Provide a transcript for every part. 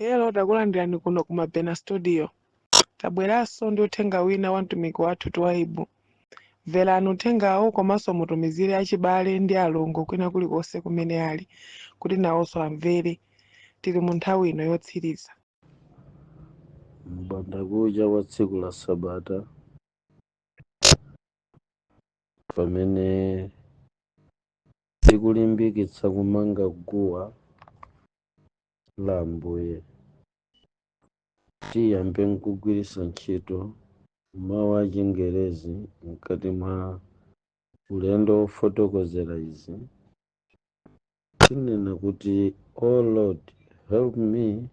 Hello, takulandirani kuno ku Mabena Studio. Tabweranso ndi uthenga wina wa mtumiki wathu Twaibu. Mverani uthengawo komanso mutumizire achibale ndi alongo kwina kulikonse kumene ali, kuti nawonso amvere. Tili mu nthawi ino yotsiriza. M'bandakucha kwa tsiku la Sabata, pamene tikulimbikitsa kumanga guwa la Ambuye, tiyambe nkugwiritsa ntchito mawu a Chingerezi mkati mwa ulendo wofotokozera izi. Tinena kuti, "Oh Lord, help me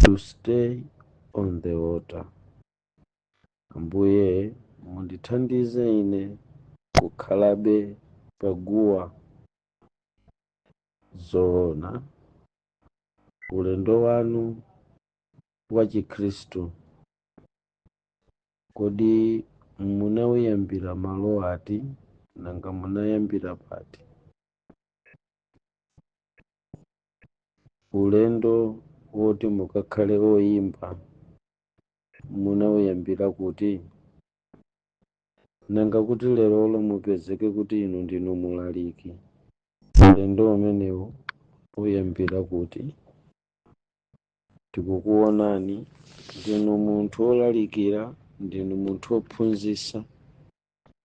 to stay on the water." Ambuye mundithandize ine kukhalabe paguwa zoona. Ulendo wanu wa Chikhristu kodi munawuyambira malo ati nanga munayambira pati? Ulendo woti mukakhale oyimba munawuyambira kuti? Nanga kuti lerolo mupezeke kuti inu ndinu mulaliki, ulendo umenewu uyambira kuti? Tikukuonani ndinu munthu wolalikira, ndinu munthu wophunzitsa.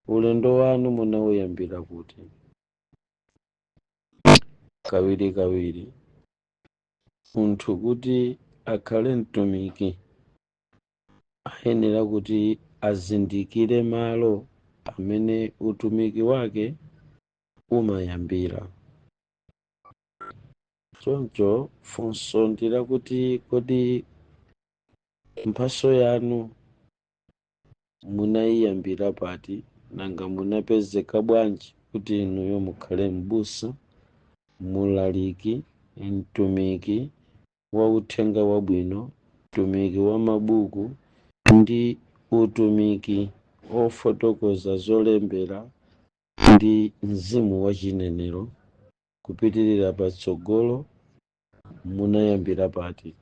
Ulendo wanu munawuyambira kuti? Kawirikawiri munthu kuti akhale mtumiki ayenera kuti azindikire malo amene utumiki wake umayambira. Choncho funso ndila kuti kodi mphaso yanu munayiyambira pati, nanga munapezeka bwanji kuti inuyo mukhale m'busa, mulaliki, mtumiki wa uthenga wabwino, mtumiki wa mabuku ndi utumiki ofotokoza zolembera ndi mzimu wa chinenero kupitirira patsogolo? Munayambira pati?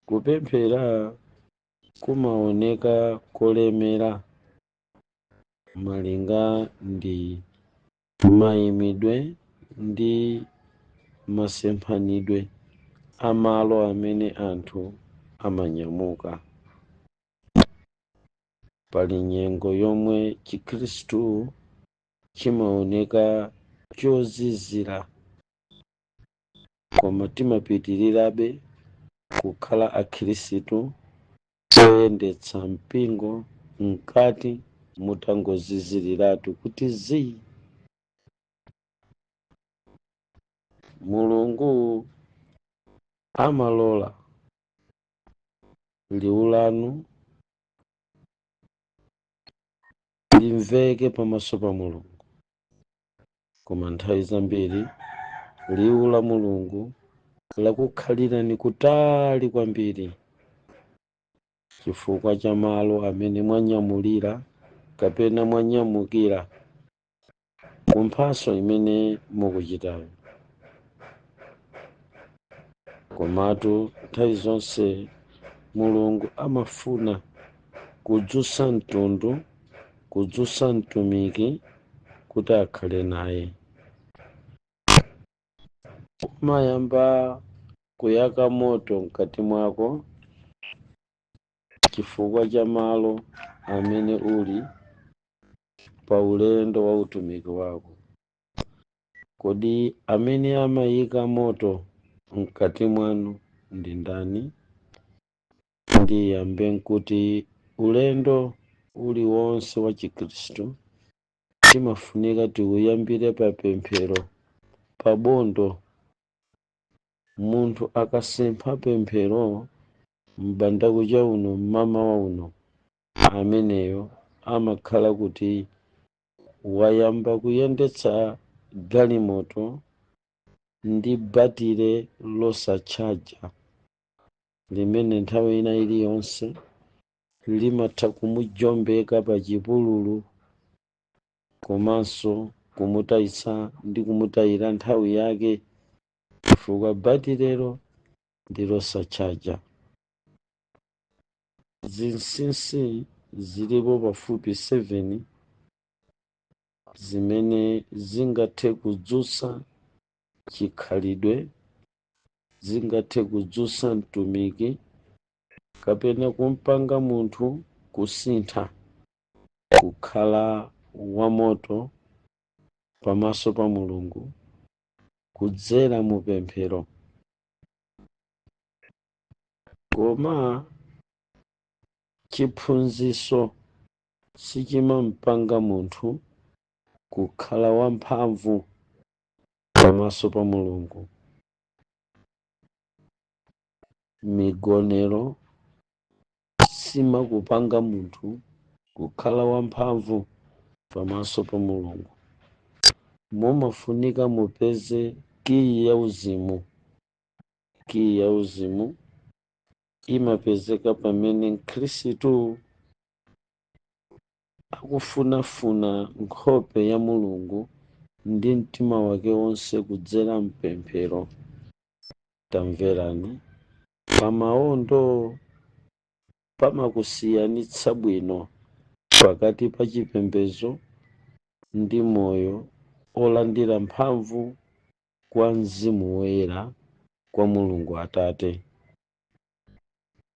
Kupemphera kumaoneka kolemera malinga ndi mayimidwe ndi masemphanidwe amalo amene anthu amanyamuka. Pali nyengo yomwe Chikhristu chimaoneka chozizira, koma timapitirirabe kukhala akhristu oyendetsa mpingo mkati mutangoziziriratu kuti zii. Mulungu amalola liwu lanu limveke pamaso pa Mulungu, koma nthawi zambiri liwu la Mulungu lakukhalirani kutali kwambiri chifukwa cha malo amene mwanyamulira kapena mwanyamukira ku mphaso imene mukuchitayo. Komatu nthawi zonse Mulungu amafuna kudzutsa mtundu, kudzutsa mtumiki kuti akhale naye. Umayamba kuyaka moto mkati mwako chifukwa cha malo amene uli pa ulendo wa utumiki wako. Kodi amene amayika moto mkati mwanu ndi ndani? Ndiyambe nkuti ulendo uliwonse wa Chikhristu timafunika tiuyambire pa pemphero, pa bondo. Munthu akasempha pemphero m'bandakucha uno mmamawa uno, ameneyo amakhala kuti wayamba kuyendetsa galimoto ndi batire losachaja, limene nthawi ina iliyonse limatha kumujombeka pa chipululu komanso kumutayitsa ndi kumutayira nthawi yake chifukwa batirelo ndilosachaja. Zinsinsi zilipo pafupi 7 zimene zingathe kudzutsa chikhalidwe, zingathe kudzutsa mtumiki kapena kumpanga munthu kusintha kukhala wamoto pamaso pa Mulungu kudzera mu pemphero. Koma chiphunzitso sichimampanga munthu kukhala wamphamvu pamaso pa Mulungu. Migonero simakupanga munthu kukhala wamphamvu pamaso pa Mulungu. Mumafunika mupeze kiyi ya uzimu. Kiyi ya uzimu imapezeka pamene Khristu akufunafuna nkhope ya Mulungu ndi mtima wake wonse kudzera mpemphero. Tamverani, pamaondo pamakusiyanitsa bwino pakati pa chipembedzo ndi moyo olandira mphamvu kwa Mzimu Woyera kwa Mulungu Atate.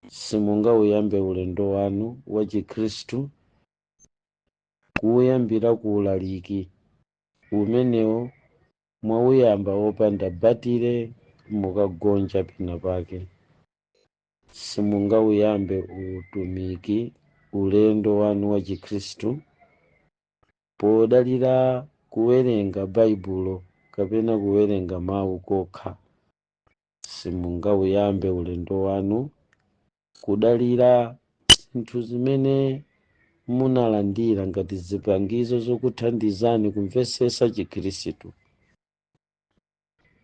Simungauyambe ulendo wanu wa Chikhristu kuuyambira ku ulaliki umenewo mwauyamba wopanda batire mukagonja pena pake. Simungauyambe utumiki ulendo wanu wa Chikhristu podalira kuwerenga Baibulo kapena kuwerenga mawu kokha. Simungauyambe ulendo wanu kudalira zinthu zimene munalandira ngati zipangizo zokuthandizani kumvetsetsa Chikhristu.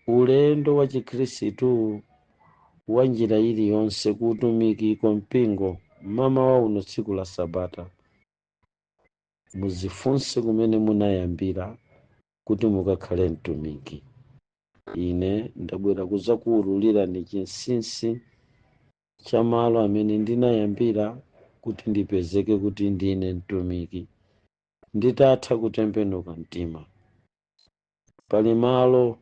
Ulendo wa Chikhristu wa njira iliyonse kuutumiki kwa mpingo mmawa uno tsiku la Sabata. Muzifunse kumene munayambira kuti mukakhale mtumiki. Ine ndabwera kudzakuwululirani chinsinsi cha malo amene ndinayambira kuti ndipezeke kuti ndine mtumiki nditatha kutembenuka mtima. Pali malo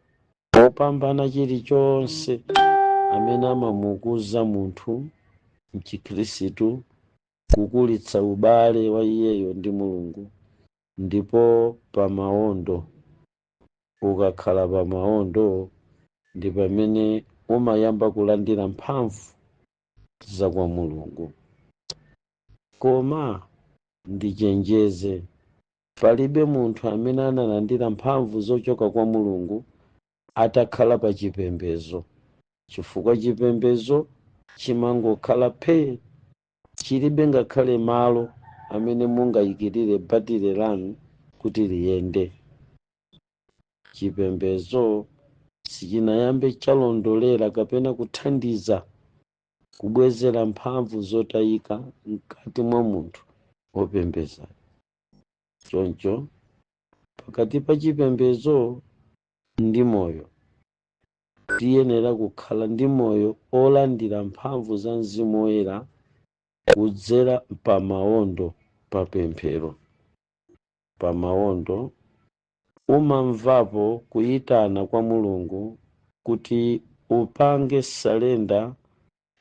opambana chilichonse amene amamukuza munthu mchikhristu kukulitsa ubale wa iyeyo ndi Mulungu, ndipo pamaondo. Ukakhala pamaondo ndi pamene umayamba kulandira mphamvu za kwa Mulungu. Koma ndichenjeze, palibe munthu amene analandira mphamvu zochoka kwa Mulungu atakhala pa chipembedzo, chifukwa chipembedzo chimangokhala phee, chilibe ngakhale malo amene mungayikirire batire lanu kuti liyende. Chipembedzo sichinayambe chalondolera kapena kuthandiza kubwezera mphamvu zotayika mkati mwa munthu wopembedza. Choncho pakati pa chipembedzo ndi moyo tiyenera kukhala ndi moyo olandira mphamvu za Mzimu Woyera kudzera pamaondo pa pemphero. Pamaondo umamvapo kuyitana kwa Mulungu kuti upange salenda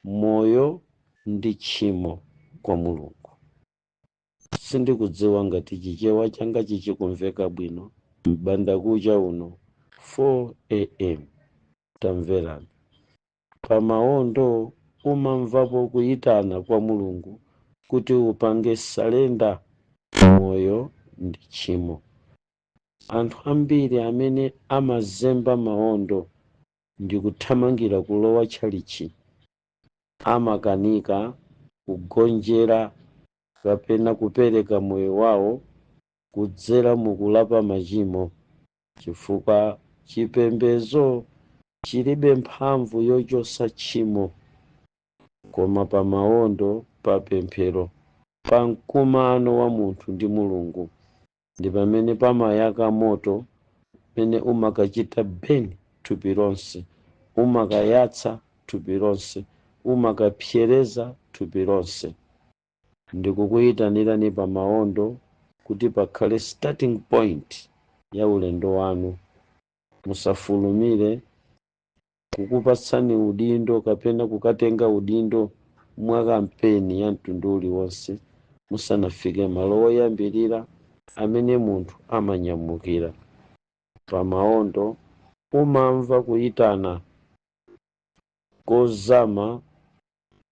moyo ndi tchimo kwa Mulungu. Sindikudziwa ngati chichewa changa chichikumveka bwino m'bandakucha uno 4 AM. Tamverani, pamaondo umamvapo kuyitana kwa Mulungu kuti upange salenda moyo ndi tchimo. Anthu ambiri amene amazemba maondo ndi kuthamangira kulowa tchalichi amakanika kugonjera kapena kupereka moyo wawo kudzera mukulapa machimo, chifukwa chipembedzo chilibe mphamvu yochotsa tchimo. Koma pamaondo pa pemphero pa mkumano wa munthu ndi Mulungu ndi pamene pamayaka moto pamene umakachita beni thupi lonse umakayatsa thupi lonse, umakapsereza thupi lonse. Ndikukuyitanirani pa mawondo kuti pakhale starting point ya ulendo wanu. Musafulumire kukupatsani udindo kapena kukatenga udindo mwa kampeni ya mtundu uliwonse musanafike malo oyambirira amene munthu amanyamukira. Pa mawondo umamva kuyitana kozama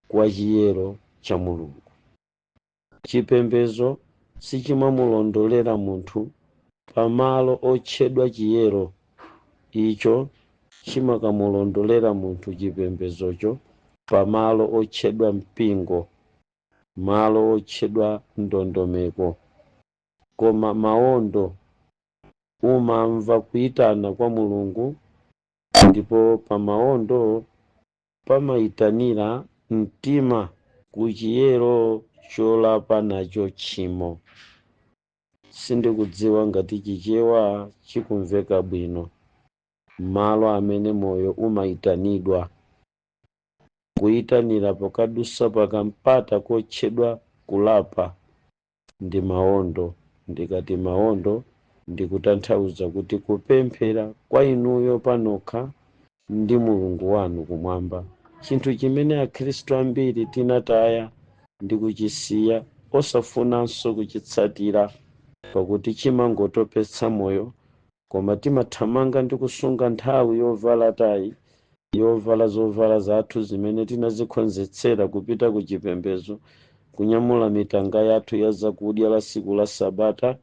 kwa chiyero cha Mulungu. Chipembedzo sichimamulondolera munthu pamalo otchedwa chiyero, icho chimakamulondolera munthu chipembedzocho pamalo otchedwa mpingo, malo otchedwa ndondomeko. Koma mawondo umamva kuyitana kwa Mulungu, ndipo pa mawondo pamayitanira mtima ku chiyero cholapa nacho tchimo. Sindikudziwa ngati chichewa chikumveka bwino. Malo amene moyo umayitanidwa, kuyitanira pokadusa pakampata kotchedwa kulapa ndi mawondo. Ndikati mawondo ndikutanthauza kuti kupemphera kwa inuyo panokha ndi Mulungu wanu kumwamba, chinthu chimene akhristu ambiri tinataya ndi kuchisiya osafunanso kuchitsatira pakuti chimangotopetsa moyo. Koma timathamanga ndi kusunga nthawi yovala tayi, yovala zovala zathu zimene tinazikhonzetsera kupita ku chipembedzo, kunyamula mitanga yathu ya zakudya la siku la Sabata,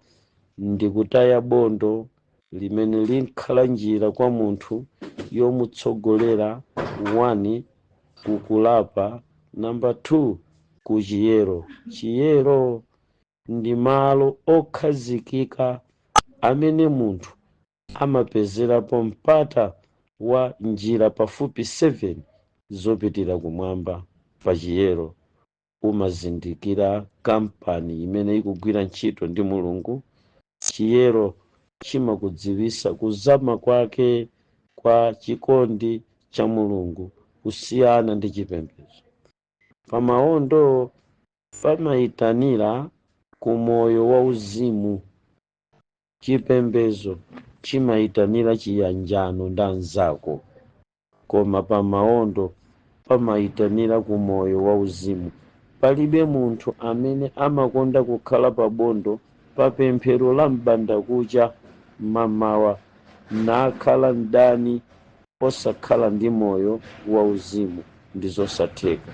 ndi kutaya bondo limene linkhala njira kwa munthu yomutsogolera 1 kukulapa, namba 2 ku chiyero. Chiyero ndi malo okhazikika amene munthu amapezerapo mpata wa njira pafupi 7 zopitira kumwamba. Pa chiyero umazindikira kampani imene ikugwira ntchito ndi Mulungu. Chiyero chimakudziwisa kuzama kwake kwa chikondi cha Mulungu kusiyana ndi chipembedzo. Pa mawondo pamayitanira ku moyo wauzimu. Chipembedzo chimayitanira chiyanjano ndi anzako, koma pa mawondo pamayitanira ku moyo wauzimu. Palibe munthu amene amakonda kukhala pa bondo pa pemphero la m'bandakucha mamawa nakhala mdani osakhala ndi moyo wauzimu ndi zosatheka.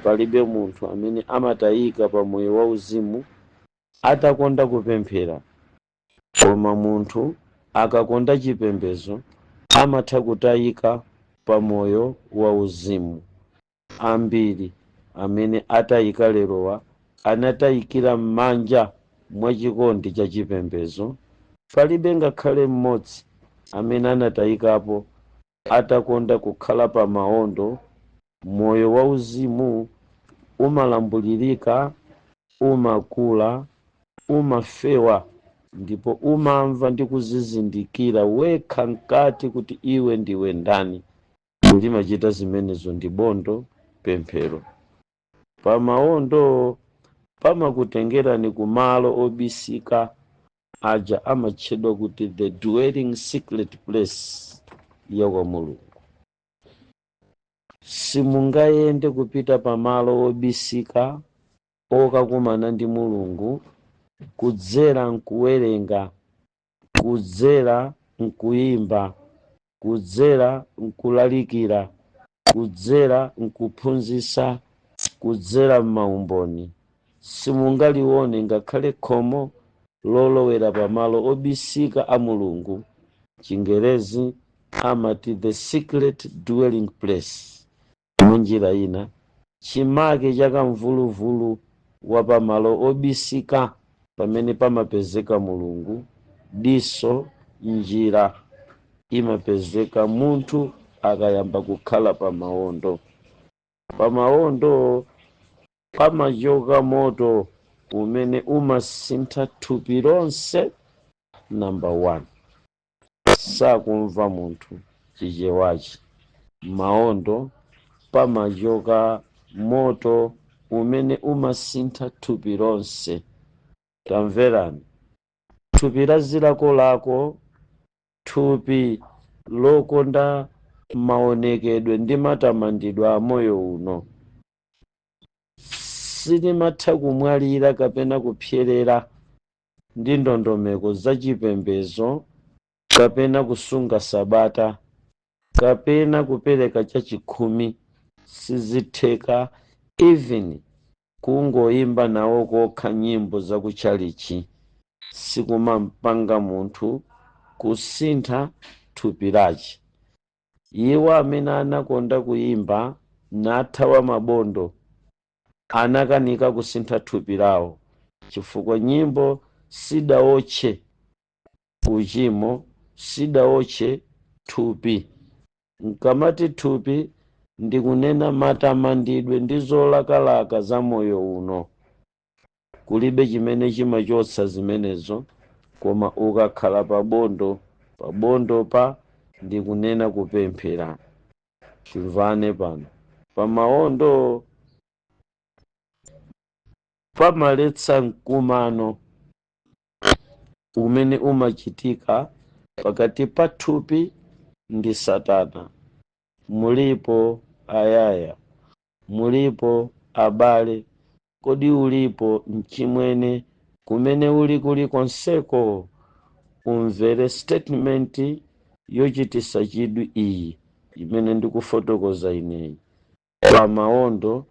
Palibe munthu amene amatayika pa moyo wauzimu atakonda kupemphera, koma munthu akakonda chipembedzo amatha kutayika pa moyo wauzimu. Ambiri amene atayika lerowa anatayikira m'manja mwa chikondi cha chipembedzo. Palibe ngakhale mmodzi amene anatayikapo atakonda kukhala pa mawondo. Moyo wauzimu umalambulirika, umakula, umafewa, ndipo umamva ndi kuzizindikira wekha mkati kuti iwe ndiwe ndani. Limachita zimenezo ndi bondo, pemphero. Pa mawondo pamakutengerani ku malo obisika aja amatchedwa kuti the dwelling secret place ya kwa Mulungu. Simungayende kupita pa malo obisika okakumana ndi Mulungu kudzera nkuwerenga, kudzera nkuyimba, kudzera nkulalikira, kudzera nkuphunzitsa, kudzera m'maumboni. Simungalione ngakhale khomo lolowera pa malo obisika a Mulungu. Chingerezi amati the secret dwelling place. Munjira ina, chimake chakamvuluvulu wa pa malo obisika pamene pamapezeka Mulungu, diso njira imapezeka munthu akayamba kukhala pa mawondo. Pa mawondo pamachoka moto umene umasintha thupi lonse. Namba 1, sakumva munthu chichewachi. maondo pamachoka moto umene umasintha thupi lonse. Tamverani, thupi la zilakolako, thupi lokonda maonekedwe ndi matamandidwe a moyo uno, silimatha kumwalira kapena kupyerera ndi ndondomeko zachipembedzo kapena kusunga sabata kapena kupereka chachikhumi. Sizitheka even kungoyimba nawo kokha nyimbo zakutchalichi sikumampanga munthu kusintha thupi lace. Iwo amene anakonda kuyimba nathawa mabondo anakanika kusintha thupi lawo, chifukwa nyimbo sidaotche uchimo, sidaotche thupi. Nkamati thupi ndikunena matamandidwe ndi zolakalaka za moyo uno. Kulibe chimene chimachotsa zimenezo, koma ukakhala pabondo, pabondo pa ndikunena kupemphera. Timvane pano, pamaondo pamaletsa mkumano umene umachitika pakati pa thupi ndi Satana. Mulipo ayaya, mulipo abale, kodi ulipo mchimwene kumene uli kulikonseko? Umvere statement yochititsa chidwi iyi imene ndikufotokoza ineyi. Pamaondo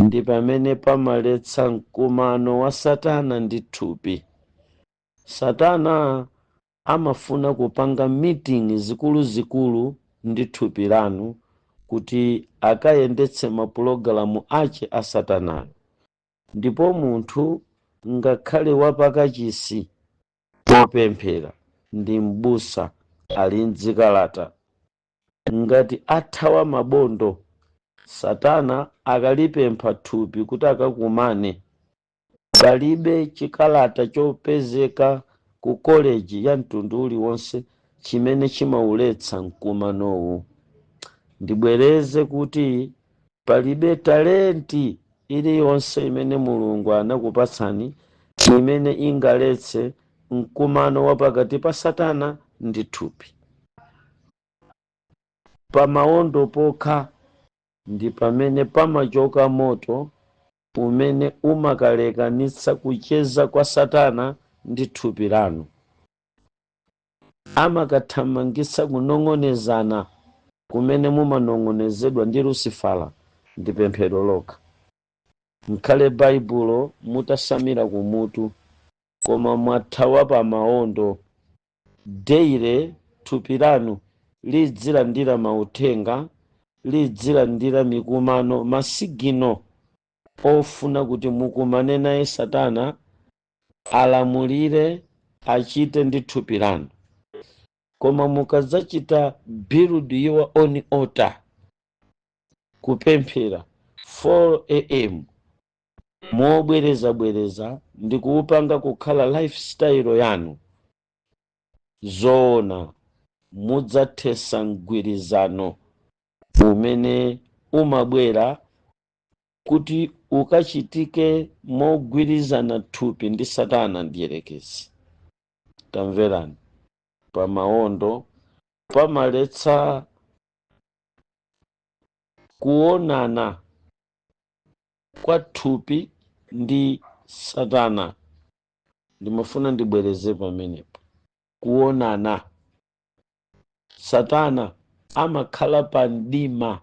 ndi pamene pamaletsa mkumano wa Satana ndi thupi. Satana amafuna kupanga meeting zikuluzikulu ndi thupi lanu kuti akayendetse mapulogalamu ace a Satanayo. Ndipo munthu ngakhale wapakachisi popemphera ndi m'busa ali mdzikalata, ngati athawa mabondo, Satana akalipempha thupi kuti akakumane, palibe chikalata chopezeka ku koleji ya mtundu uliwonse chimene chimauletsa mkumanowu. Ndibwereze kuti palibe talenti iliyonse imene Mulungu anakupatsani imene ingaletse mkumano wa pakati pa Satana ndi thupi. Pamaondo pokha ndi pamene pamachoka moto umene umakalekanitsa kucheza kwa Satana ndi thupi lanu. Amakathamangitsa kunong'onezana kumene mumanong'onezedwa ndi Lucifala ndi pemphero lokha. Mkhale Baibulo mutasamira kumutu, koma mwathawa pamaondo, deire thupi lanu lidzilandira mauthenga, lidzilandira mikumano, masigino ofuna kuti mukumane naye Satana alamulire achite ndi thupi lanu. Koma mukadzachita build your own altar, kupemphera 4 am mobwereza ndi kuupanga kukhala lifestyle yanu, zoona mudzathetsa mgwirizano umene umabwera kuti ukachitike mogwirizana thupi ndi Satana ndiyerekezi. Tamverani, pamaondo pamaletsa kuonana kwa thupi ndi Satana. Ndimafuna ndibwereze pamenepo. Kuonana, Satana amakhala pa mdima,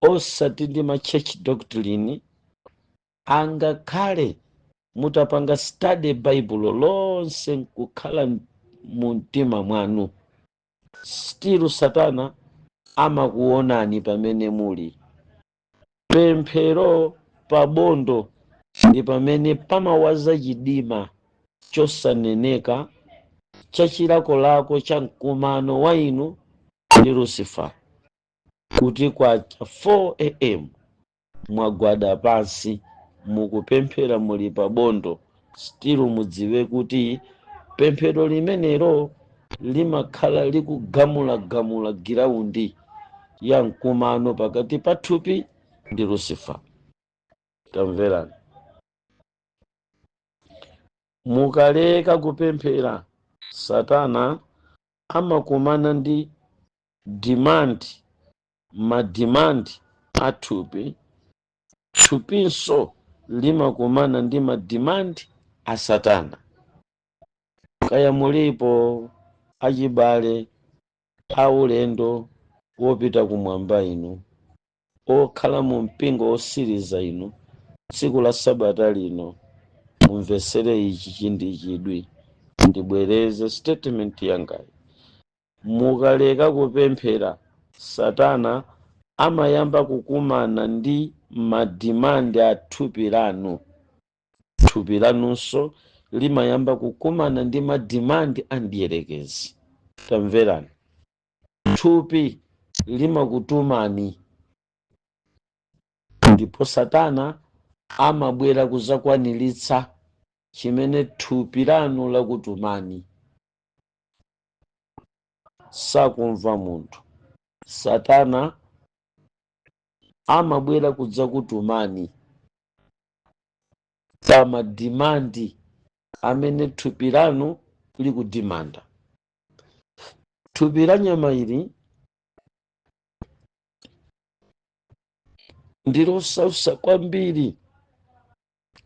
osati ndi ma church doctrine. Angakhale mutapanga study Bible lonse nkukhala mu mtima mwanu, still Satana amakuonani pamene muli. Pemphero pabondo ndi pamene pamawaza chidima chosaneneka chachilakolako cha mkumano wa inu ndi Lucifer, kuti kwacha 4 am mwagwada pansi mukupemphera muli pabondo. Still mudziwe kuti pemphero limenelo limakhala likugamula giraundi, ya mkumano pakati pa thupi ndi Lucifer. Tamverani. Mukaleka kupemphera, Satana amakumana ndi madimandi a thupi, thupinso limakumana ndi madimandi a Satana. Kaya mulipo achibale aulendo wopita kumwamba inu, okhala mu mpingo osiriza inu, tsiku la Sabata lino mumvesere ichi chindichidwi ndibwereze statement yangayi. Mukaleka kupemphera, Satana amayamba kukumana ndi madimandi a thupi lanu. Thupi lanunso limayamba kukumana ndi madimandi a mdierekezi. Tamverani. Thupi limakutumani, ndipo Satana amabwera kuzakwaniritsa chimene thupi lanu lakutumani. Sakumva munthu. Satana amabwera kudzakutumani pa madimandi amene thupi lanu likudimanda. Thupi la nyama ili ndilosausa kwambiri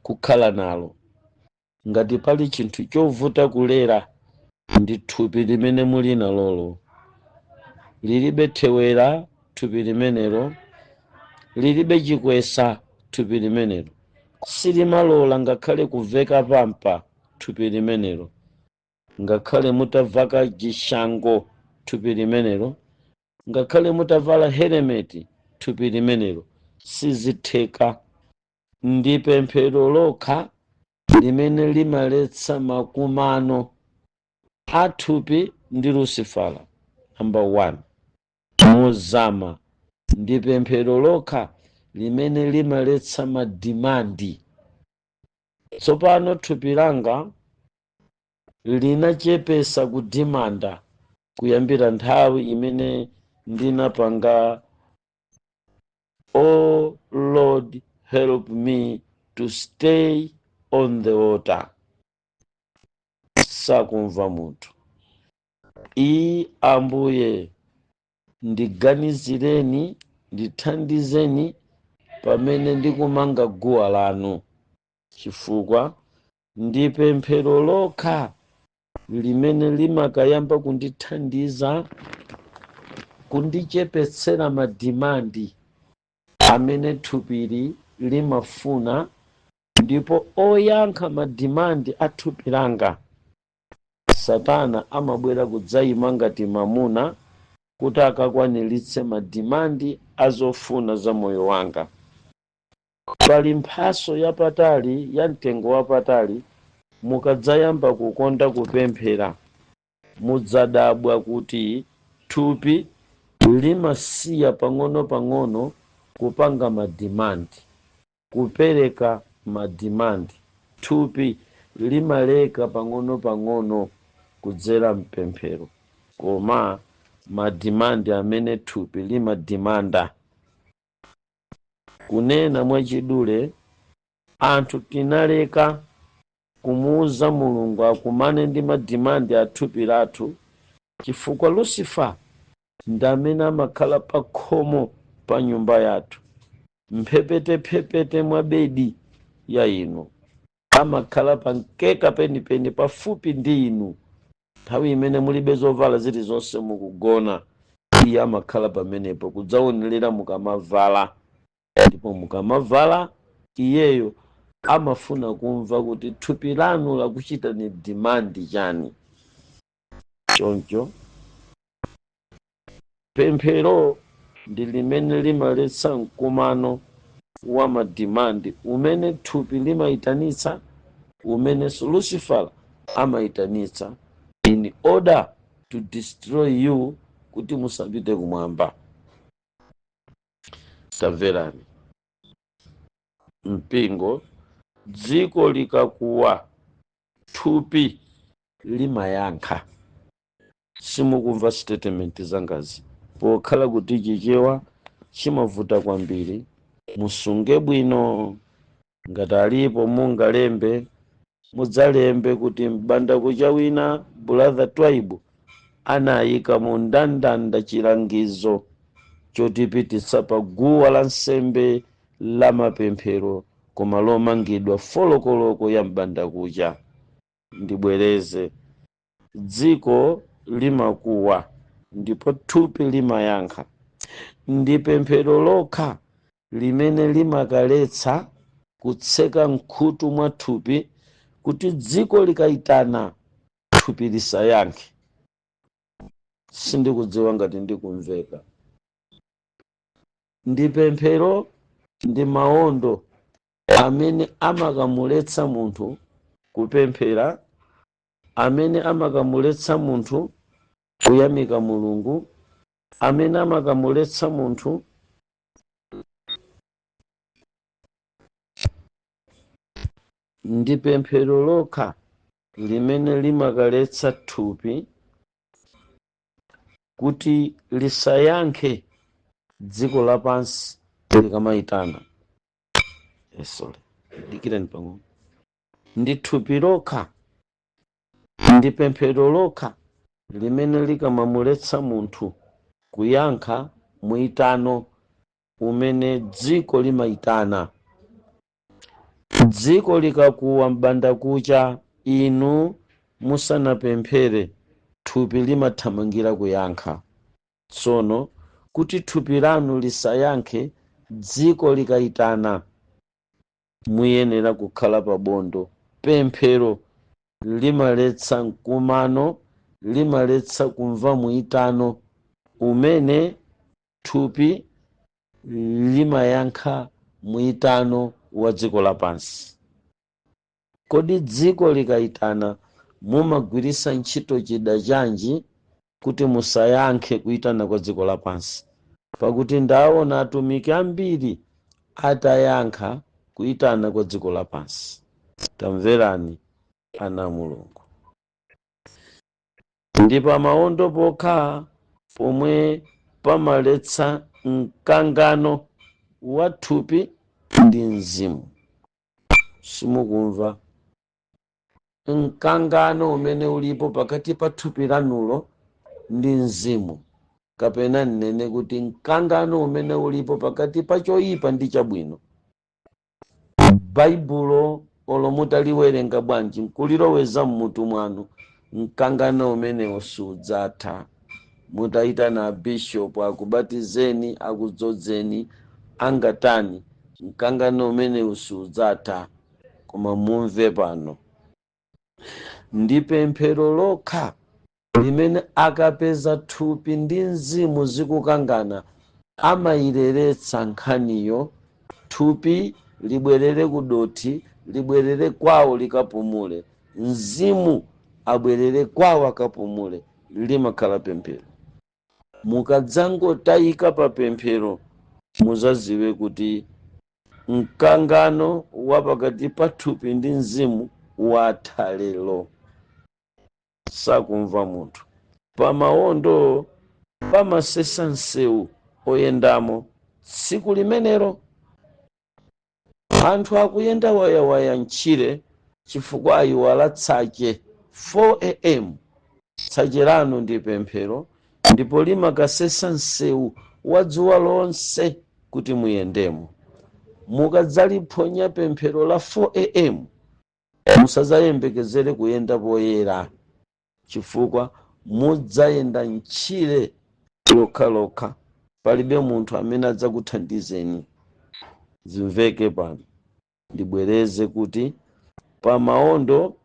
kukhala nalo. Ngati pali chinthu chovuta kulera ndi thupi limene muli nalolo. Lilibe thewera thupi limenelo, lilibe chikwesa thupi limenelo, silimalola ngakhale kuveka pampa thupi limenelo, ngakhale mutavaka jishango thupi limenelo, ngakhale mutavala helmet thupi limenelo, sizitheka. Ndi pemphero lokha limene limaletsa makumano a thupi ndi Lucifera. Number 1, muzama. Ndi pemphero lokha limene limaletsa madimandi. Tsopano thupi langa linachepesa kudimanda kuyambira nthawi imene ndinapanga "Oh Lord, help me to stay on the water." Sakumva munthu. Ambuye ndiganizireni, ndithandizeni pamene ndikumanga guwa lanu, chifukwa ndi pemphero lokha limene limakayamba kundithandiza kundichepetsera madimandi amene thupili limafuna, ndipo oyankha madimandi a thupi langa Satana amabwera kudzayima ngati mamuna kuti akakwaniritse madimandi azofuna za moyo wanga. Pali mphaso yapatali ya mtengo wapatali. Mukadzayamba kukonda kupemphera, mudzadabwa kuti thupi limasiya pang'ono-pang'ono kupanga madimandi, kupereka madimandi. Thupi limaleka pang'ono-pang'ono kudzera mpemphero, koma madimandi amene thupi limadimanda. Kunena mwachidule, anthu tinaleka kumuuza Mulungu akumane ndi madimandi a thupi lathu, chifukwa Lucifer ndi amene amakhala pa khomo pa nyumba yathu, mphepete mwa bedi ya inu. Amakhala pa mkeka penipeni pafupi ndi inu. Nthawi imene mulibe zovala zilizonse mukugona, iye amakhala pamenepo kudzaonerera mukamavala. Ndipo mukamavala, iyeyo amafuna kumva kuti thupi lanu lakuchita ni dimandi chani. Choncho pemphero ndi limene limaletsa mkumano wa madimandi umene thupi limaitanitsa, umene Lucifer amaitanitsa, in order to destroy you, kuti musapite kumwamba. Tamverani. Mpingo, dziko likakuwa, thupi limayankha. Simukumva statement zangazi. pokhala kuti chichewa chimavuta kwambiri, musunge bwino. Ngati alipo mungalembe, mudzalembe kuti m'bandakucha wina brother Twaibu anayika mu ndandanda chilangizo chotipititsa pa guwa la nsembe la mapemphero koma lomangidwa folokoloko ya m'bandakucha. Ndibwereze, dziko limakuwa ndipo thupi limayankha. Ndi pemphero lokha limene limakaletsa kutseka mkhutu mwa thupi kuti dziko likayitana thupi lisayankhe. Sindikudziwa ngati ndikumveka. Ndi pemphero ndi mawondo amene amakamuletsa munthu kupemphera, amene amakamuletsa munthu kuyamika Mulungu, amene amakamuletsa munthu ndi pemphero lokha limene limakaletsa thupi kuti lisayankhe dziko lapansi likamayitana. Dikirani pang'ono. Ndi thupi lokha, ndi pemphero lokha limene likamamuletsa munthu kuyankha mwitano umene dziko limayitana. Dziko likakuwa m'bandakucha, inu musanapemphere, thupi limathamangira kuyankha. Tsono kuti thupi lanu lisayankhe dziko likayitana, muyenera kukhala pabondo. Pemphero limaletsa mkumano, limaletsa kumva mwitano umene thupi limayankha mwitano wa dziko lapansi. Kodi dziko likayitana mumagwiritsa ntchito chida chanji kuti musayankhe kuyitana kwa dziko lapansi? Pakuti ndaona atumiki ambiri atayankha kuyitana kwa dziko lapansi. Tamverani ana Mulungu. Ndi pa mawondo pokha pomwe pamaletsa mkangano wa thupi ndi mzimu. Simukumva? Mkangano umene ulipo pakati pa thupi lanulo ndi mzimu, kapena nnene kuti mkangano umene ulipo pakati pa choyipa ndi chabwino. Baibulo olomutaliwerenga bwanji nkuliloweza mmutu mwanu, mkangano umene sudzatha. Mutayitana bishop akubatizeni, akudzozeni, angatani, mkangano umene sudzatha. Koma mumve pano, ndi pemphero lokha limene akapeza thupi ndi mzimu zikukangana, amayileretsa nkhaniyo, thupi libwerere kudoti, libwerere kwawo likapumule, mzimu abwerere kwawo akapumule. Limakhala pemphero. Mukadzangotayika pa pemphero, muzaziwe kuti mkangano wa pakati pa thupi ndi mzimu watha lero. Sakumva munthu. Pa mawondo pamasesa nsewu oyendamo tsiku limenero. Anthu akuyenda wayawaya mchire chifukwa ayiwala tsache 4 am. Tsache lanu ndi pemphero, ndipo limakasesa nsewu wa dzuwa lonse kuti muyendemo. Mukadzaliphonya pemphero la 4 am, musazayembekezere kuyenda poyera, chifukwa mudzayenda mchire lokhalokha, palibe munthu amene adzakuthandizeni. Zimveke pano. Ndibwereze kuti pa mawondo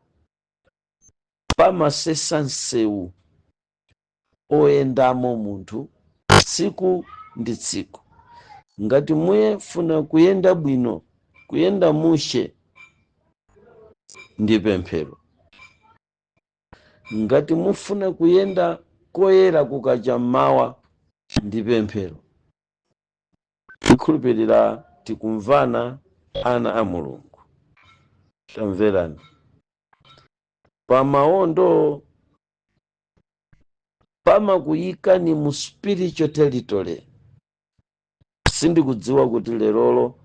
pamasesa nsewu oyendamo munthu tsiku ndi tsiku. Ngati muyefuna kuyenda bwino, kuyenda mushe, ndi pemphero. Ngati mufuna kuyenda koyera kukacha mmawa, ndi pemphero. Tikhulupirira tikumvana ana a Mulungu. Tamverani. Pa mawondo pamakuyika ni mu spiritual territory. Sindikudziwa kuti lerolo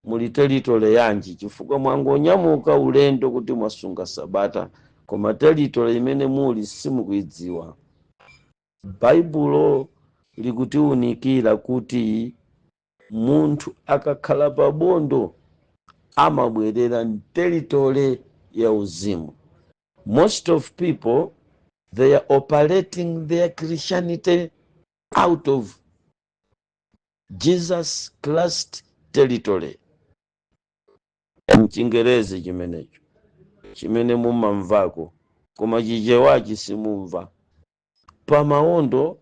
muli territory yanji, chifukwa mwangonyamuka ulendo kuti mwasunga sabata, koma territory imene muli simukuidziwa. Baibulo likutiunikira kuti munthu akakhala pabondo amabwerera territory ya uzimu. Most of people, they are operating their Christianity out of Jesus Christ territory. Mchingerezi chimenecho chimene mumamvako koma chichewachi simumva. Pamaondo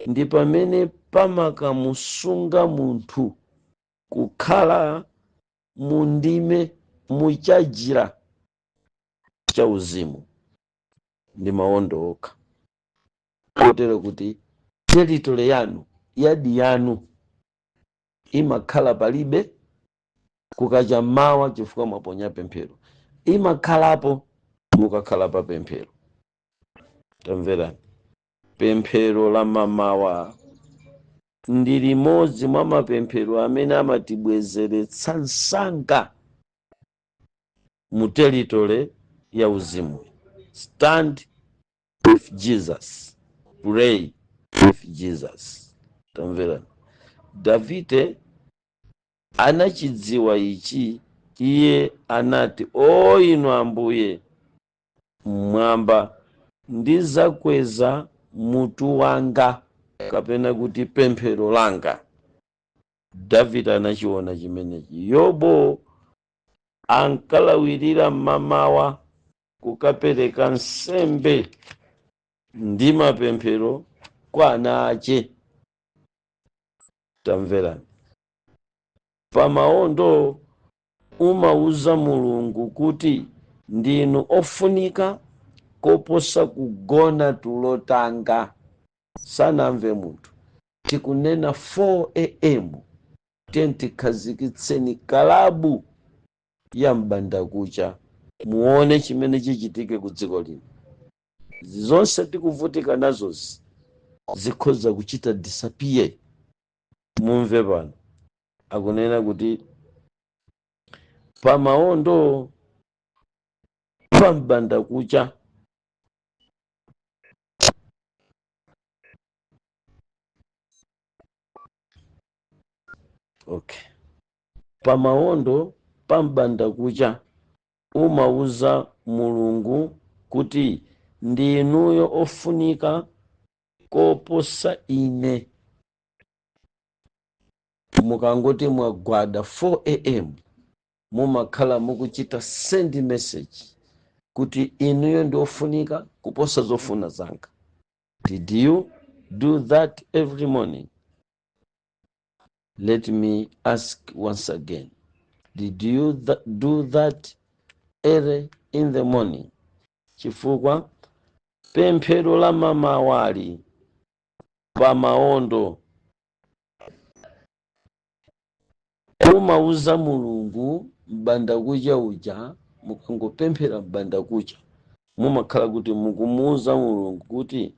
ndi pamene pamakamusunga munthu kukhala mundime muchajira cha uzimu ndi maondo okha. Kotero kuti territory yanu yadi yanu imakhala palibe kukacha mawa chifukwa mwaponya pemphero, imakhalapo mukakhala pa pemphero. Tamverani, pemphero la mamawa ndi limodzi mwa mapemphero amene amatibwezeretsa msanga mu territory ya uzimu. Stand with Jesus, pray with Jesus. Tamverani, Davide anachidziwa ichi. Iye anati, o inu Ambuye mmwamba, ndizakweza mutu wanga, kapena kuti pemphero langa. Davide anachiona chimenechi. Yobo ankalawirira mmamawa kukapereka nsembe ndi mapemphero kwa ana ache. Tamverani, pamaondo umauza Mulungu kuti ndinu ofunika koposa kugona tulo tanga. Sanamve munthu. Tikunena 4 am tentikhazikitseni kalabu ya mbandakucha, muone chimene chichitike ku dziko lino. Zonse tikuvutika nazozi zikhoza kuchita disappear. Mumve pano akunena kuti pamaondo pambandakucha pamaondo pambandakucha umauza Mulungu kuti ndinuyo ofunika koposa ine. Mukangoti mwagwada 4 am mumakhala mukuchita send message kuti inuyo ndi ofunika kuposa zofuna zanga. Did you do that every morning? Let me ask once again. Did you do that early in the morning? Chifukwa pemphero la mama wali pamaondo umauza Mulungu mbandakucha uja. Mukangopemphera mbandakucha mumakhala kuti mukumuuza Mulungu kuti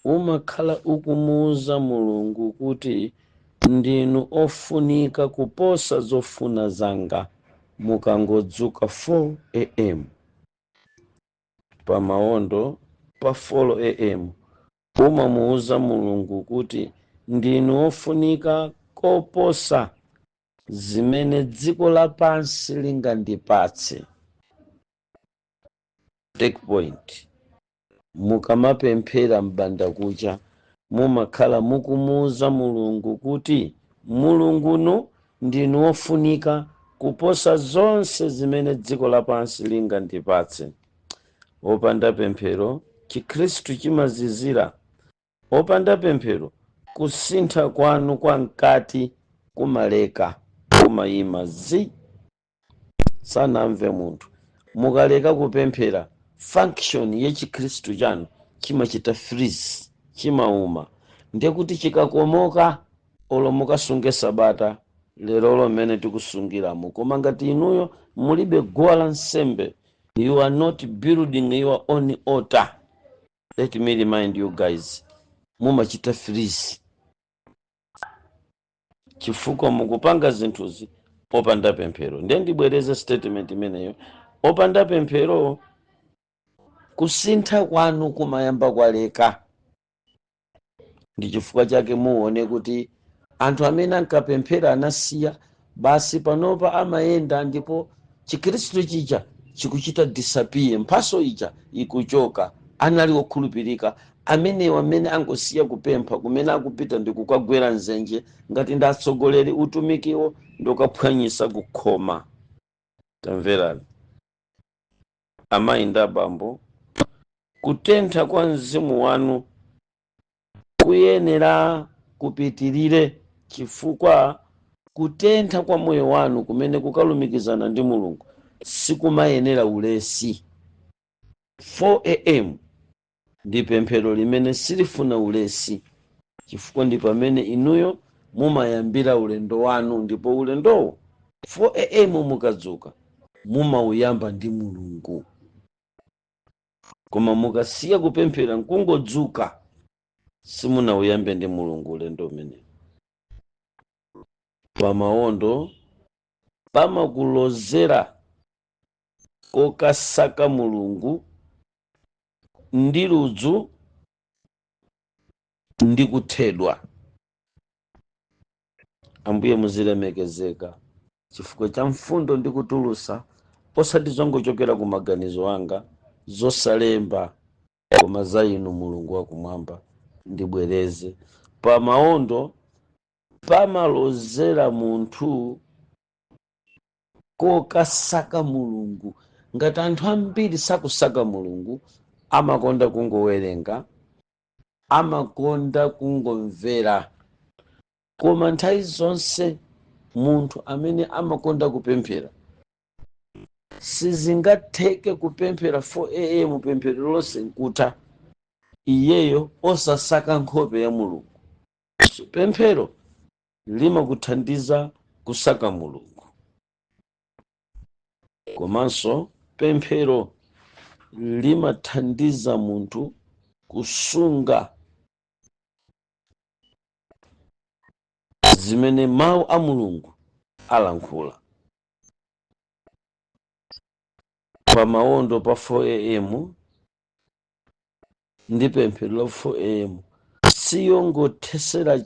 umakhala ukumuuza Mulungu kuti ndinu ofunika kuposa zofuna zanga. Mukangodzuka 4 am pamaondo pa 4 am umamuuza Mulungu kuti ndinu ofunika koposa zimene dziko lapansi lingandipatse. Take point. Mukamapemphera mbandakucha mumakhala mukumuuza Mulungu kuti Mulunguno ndinu ofunika kuposa zonse zimene dziko lapansi lingandipatse. Opanda pemphero Chikhristu chimazizira. Opanda pemphero kusintha kwanu kwa mkati kumaleka, kumayima zi. Sanamve munthu. Mukaleka kupemphera function ye Chikhristu chanu chimachita freeze, chimauma. Ndiye kuti chikakomoka olo mukasunge sabata lero lomene tikusungiramo. Koma ngati inuyo mulibe guwa la nsembe, you are not building your own altar. Let me remind you guys, mumachita freeze chifukwa mukupanga zinthuzi opanda pemphero. Ndiye ndibwereze statement imeneyo. Opanda pemphero kusintha kwanu kumayamba kwaleka. Ndi chifukwa chake muone kuti anthu amene ankapemphera anasiya, basi panopa amayenda ndipo chikhristu chija chikuchita disappear, mphaso ija ikuchoka. Anali okhulupirika amenewo amene angosiya kupempha, kumene akupita ndi kukagwera nzenje ngati ndi atsogoleri utumikiwo ndokaphwanyisa kukhoma. Tamverani amayi ndi abambo, kutentha kwa mzimu wanu kuyenera kupitirire, chifukwa kutentha kwa moyo wanu kumene kukalumikizana ndi Mulungu sikumayenera ulesi. 4 am ndi pemphero limene silifuna ulesi, chifukwa ndi pamene inuyo mumayambira ulendo wanu, ndipo ulendowo 4 am mukadzuka mumauyamba ndi Mulungu. Koma mukasiya kupemphera nkungodzuka, simunauyambe ndi Mulungu ulendo umene. Pamawondo pamakulozera kokasaka Mulungu ndi ludzu ndi kuthedwa. Ambuye muzilemekezeka chifukwa cha mfundo ndi kutulusa, osati zongochokera ku maganizo anga zosalemba, koma za inu Mulungu wakumwamba. Ndibwereze, pamawondo pamalozera munthu kokasaka Mulungu. Ngati anthu ambiri sakusaka Mulungu, amakonda kungowerenga, amakonda kungomvera. Koma nthawi zonse munthu amene amakonda kupemphera, sizingatheke kupemphera 4 am pemphero lonse nkuta iyeyo osasaka nkhope ya Mulungu. So, pemphero limakuthandiza kusaka Mulungu, komanso pemphero limathandiza munthu kusunga zimene mawu a Mulungu alankhula. Pamawondo pa 4 am ndi pemphero la 4 am siyongothesera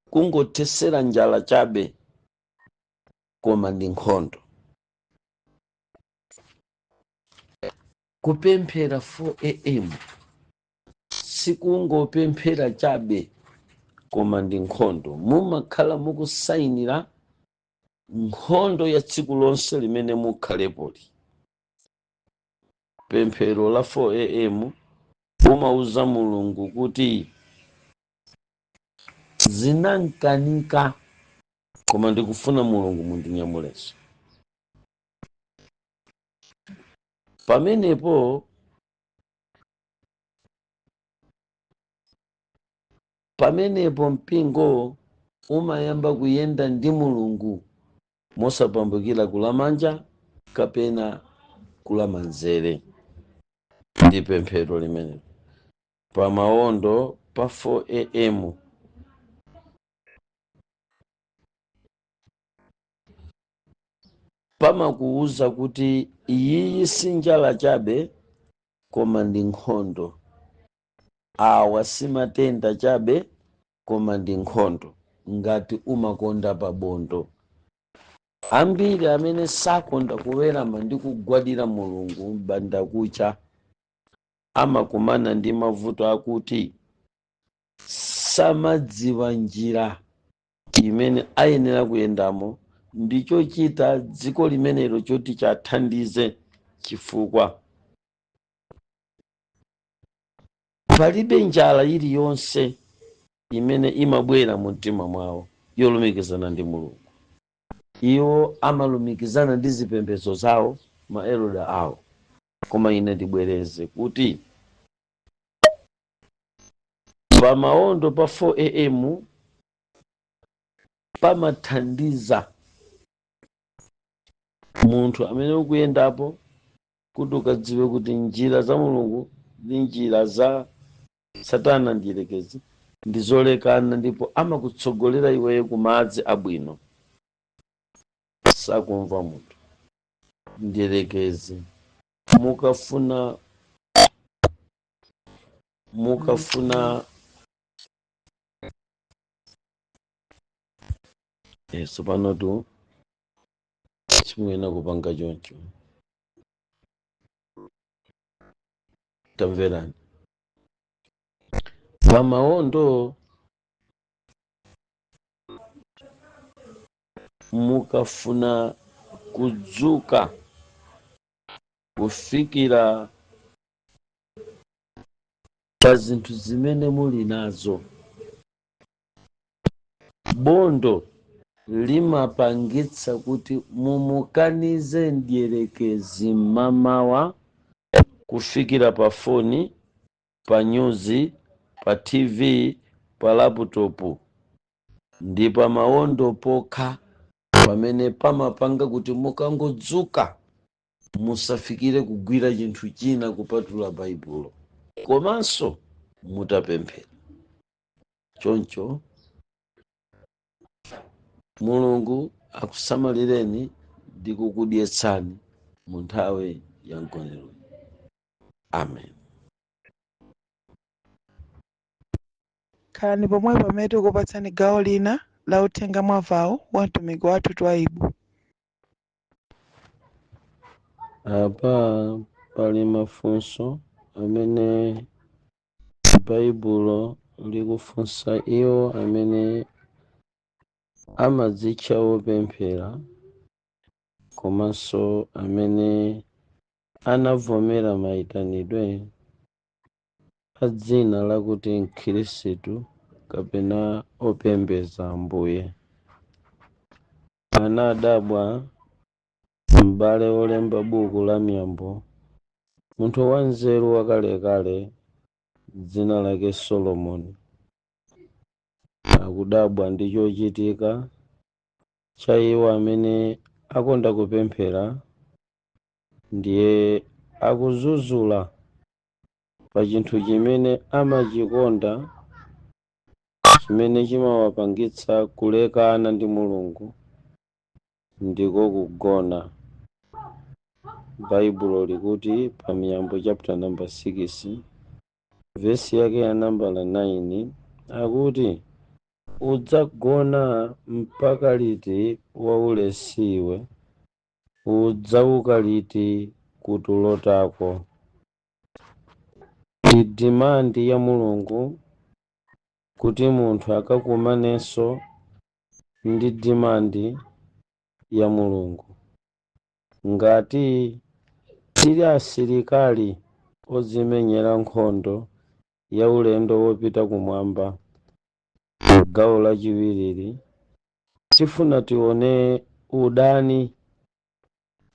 kungothesera njala chabe, koma ndi nkhondo. Kupemphera 4 am sikungopemphera chabe, koma ndi nkhondo. Mumakhala mukusayinira nkhondo ya tsiku lonse limene mukhalepoli. Pemphero la 4 am umauza Mulungu kuti zinankanika, koma ndikufuna Mulungu mundinyamulenso. Pamenepo mpingo umayamba kuyenda ndi Mulungu mosapambukira kulamanja kapena kulamanzere. Ndi pemphero limene pamawondo pa 4 am pamakuuza kuti iyi si njala chabe, koma ndi nkhondo. Awa si matenda chabe, koma ndi nkhondo. Ngati umakonda pabondo, ambiri amene sakonda kuwerama ndi kugwadira Mulungu banda kucha amakumana ndi mavuto akuti samadziwa njira imene ayenera kuyendamo ndichochita dziko limenelo choti chathandize, chifukwa palibe njala iliyonse imene imabwera mu mtima mwawo yolumikizana ndi Mulungu. Iwo amalumikizana ndi zipembedzo zawo, maeloda awo. Koma ine ndibwereze kuti pamawondo pa 4 am pamathandiza munthu amene ukuyendapo kuti ukadziwe kuti njira za mulungu ndi njira za satana ndiyelekezi ndi zolekana, ndipo amakutsogolera iweyo ku madzi abwino. Sakumva munthu ndiyelekezi. mukafuna yesu panotu chimwena kupanga choncho. Tamverani, pamawondo mukafuna kudzuka kufikira pa zinthu zimene muli nazo, bondo limapangitsa kuti mumukanize ndiyelekezi mmamawa kufikira pa foni, pa nyuzi, pa TV, pa laputopu. Ndi pa mawondo pokha pamene pamapanga kuti mukangodzuka musafikire kugwira chinthu china kupatula baibulo, komanso mutapemphera. Choncho mulungu akusamalireni ndi kukudyetsani mu nthawi ya mgonero. Amen. Khalani pomwe pamene tikupatsani gawo lina la uthenga mwavawo wa mtumiki wathu Twaibu. Apa pali mafunso amene baibulo likufunsa iwo amene amadzitcha opemphera komanso amene anavomera mayitanidwe a dzina lakuti Mkhristu kapena opembeza Ambuye. Anadabwa m'bale olemba buku la miyambo, munthu wanzeru wakalekale dzina lake Solomoni. Akudabwa ndi chochitika cha iwo amene akonda kupemphera ndiye akuzuzula pa chinthu chimene amachikonda, chimene chimawapangitsa kulekana ndi Mulungu, ndiko kugona. Baibulo likuti pa Miyambo chapter number 6 vesi yake ya nambala 9 akuti, udzagona mpaka liti waulesiwe, udzauka liti kutulo tako. Ndi dimandi ya Mulungu kuti munthu akakumanenso ndi dimandi ya Mulungu. Ngati tili asilikali odzimenyera nkhondo ya ulendo wopita kumwamba, gawo lachiwiri tifuna tione udani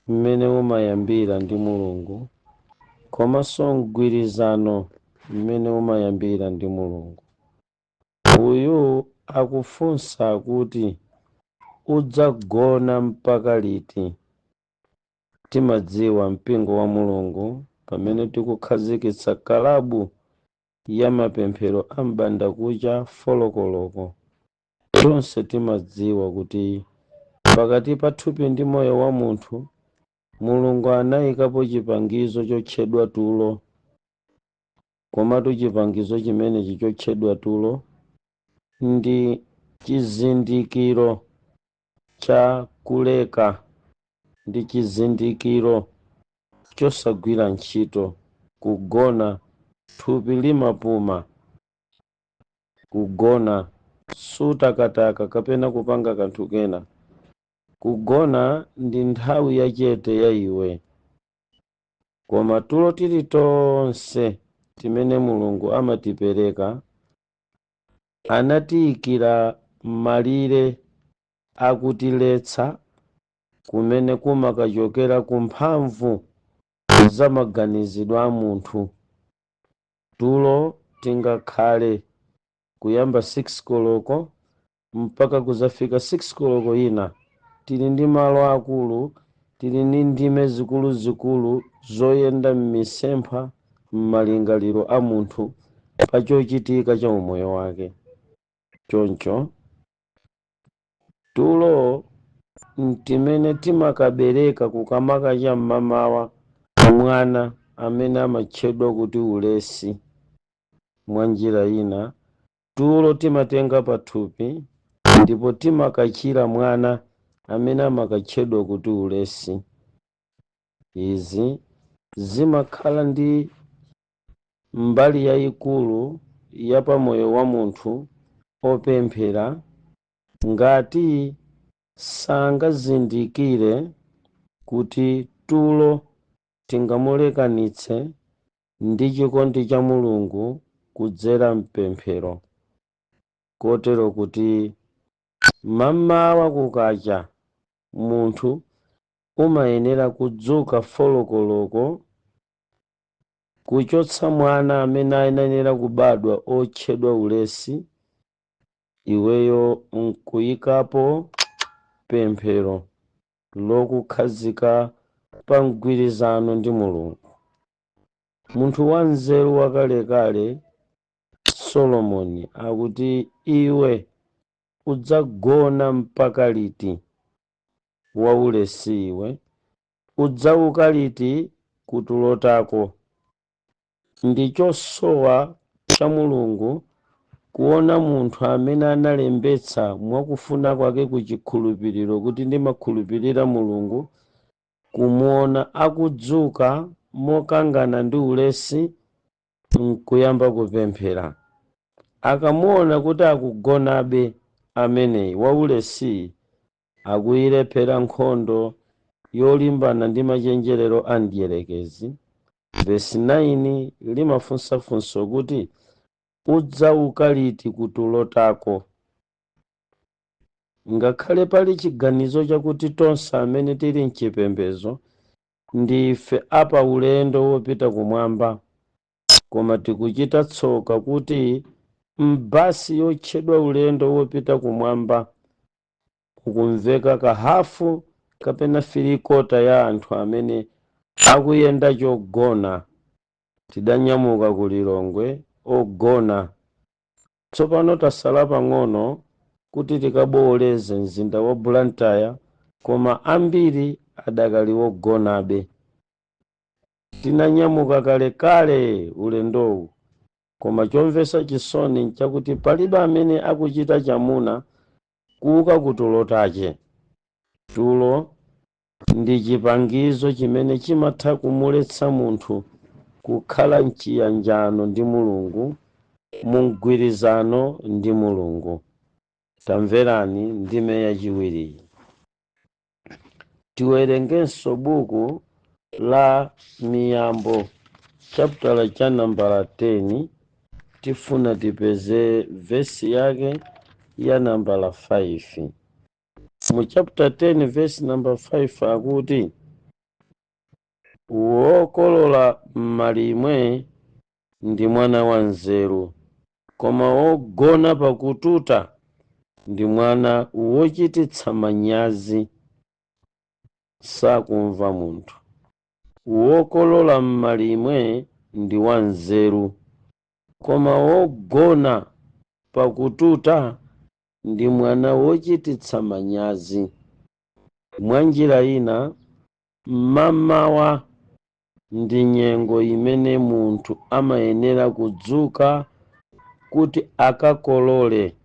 mmene umayambira ndi Mulungu, komanso mgwirizano mmene umayambira ndi Mulungu. Uyu akufunsa kuti udzagona mpaka liti. Timadziwa mpingo wa Mulungu pamene tikukhazikitsa kalabu ya mapemphero a m'bandakucha folokoloko, tonse timadziwa kuti pakati pa thupi ndi moyo wa munthu, Mulungu anayikapo chipangizo chotchedwa tulo. Komatu chipangizo chimenechi chotchedwa tulo ndi chizindikiro cha kuleka ndi chizindikiro chosagwira ntchito. Kugona thupi limapuma, kugona sutakataka kapena kupanga kanthu kena. Kugona ndi nthawi yachete ya iwe. Koma tulo tilitonse timene Mulungu amatipereka anatiyikira malire akutiletsa kumene kumakachokera ku mphamvu za maganizidwe a munthu. Tulo tingakhale kuyamba 6 koloko mpaka kuzafika 6 koloko ina tili ndi malo akulu, tili ndi ndime zikuluzikulu zoyenda m'misempha m'malingaliro a munthu pa chochitika cha umoyo wake. Choncho tulo ntimene timakabereka kukamaka cha mmamawa mwana amene amatchedwa kuti ulesi. Mwa njira ina tulo timatenga pathupi ndipo timakachira mwana amene amakatchedwa kuti ulesi. Izi zimakhala ndi mbali yayikulu ya pamoyo wa munthu opemphera ngati sangazindikire kuti tulo tingamulekanitse ndi chikondi cha Mulungu kudzera mpemphero. Kotero kuti mamawa kukacha munthu umayenera kudzuka folokoloko kuchotsa mwana amene ayenera kubadwa otchedwa ulesi. Iweyo nkuyikapo pemphero lokukhazika pa mgwirizano ndi Mulungu. Munthu wanzeru wakalekale Solomoni akuti iwe udzagona mpaka liti waulesi, iwe udzauka liti kutulotako. Ndi chosowa cha Mulungu kuona munthu amene analembetsa mwakufuna kwake kuchikhulupiriro kuti ndimakhulupirira Mulungu, kumuona akudzuka mokangana ndi ulesi nkuyamba kupemphera. Akamuona kuti akugonabe ameneyi waulesi, akuyilephera nkhondo yolimbana ndi machenjerero a mdierekezi. Vesi 9 limafunsafunso kuti udzauka liti kutulotako. Ngakhale pali chiganizo chakuti tonse amene tili mchipembedzo ndife apa ulendo wopita kumwamba, koma tikuchita tsoka kuti mbasi yotchedwa ulendo wopita kumwamba ukumveka kahafu kapena 3/4 ya anthu amene akuyenda chogona. Tidanyamuka ku Lilongwe ogona, tsopano tasala pang'ono kuti tikabooleze mzinda wa Blantyre, koma ambiri adakali wogonabe. Tinanyamuka kalekale ulendowu, koma chomvetsa chisoni nchakuti palibe amene akuchita chamuna kuuka kutulotache. Tulo ndi chipangizo chimene chimatha kumuletsa munthu kukhala mchiyanjano ndi Mulungu, mugwirizano ndi Mulungu. Tamverani ndime yachiwiri. Tiwerengenso buku la Miyambo chapter cha nambala 10, tifuna tipeze vesi yake ya nambala 5. Mu chapter 10 verse number 5 akuti wokolola m'malimwe ndi mwana wanzeru, koma wogona pakututa ndi mwana wochititsa manyazi. Sakumva munthu. Wokolola m'malimwe ndi wanzeru, koma wogona pakututa ndi mwana wochititsa manyazi. Mwa njira ina, mmamawa ndi nyengo imene munthu amayenera kudzuka kuti akakolole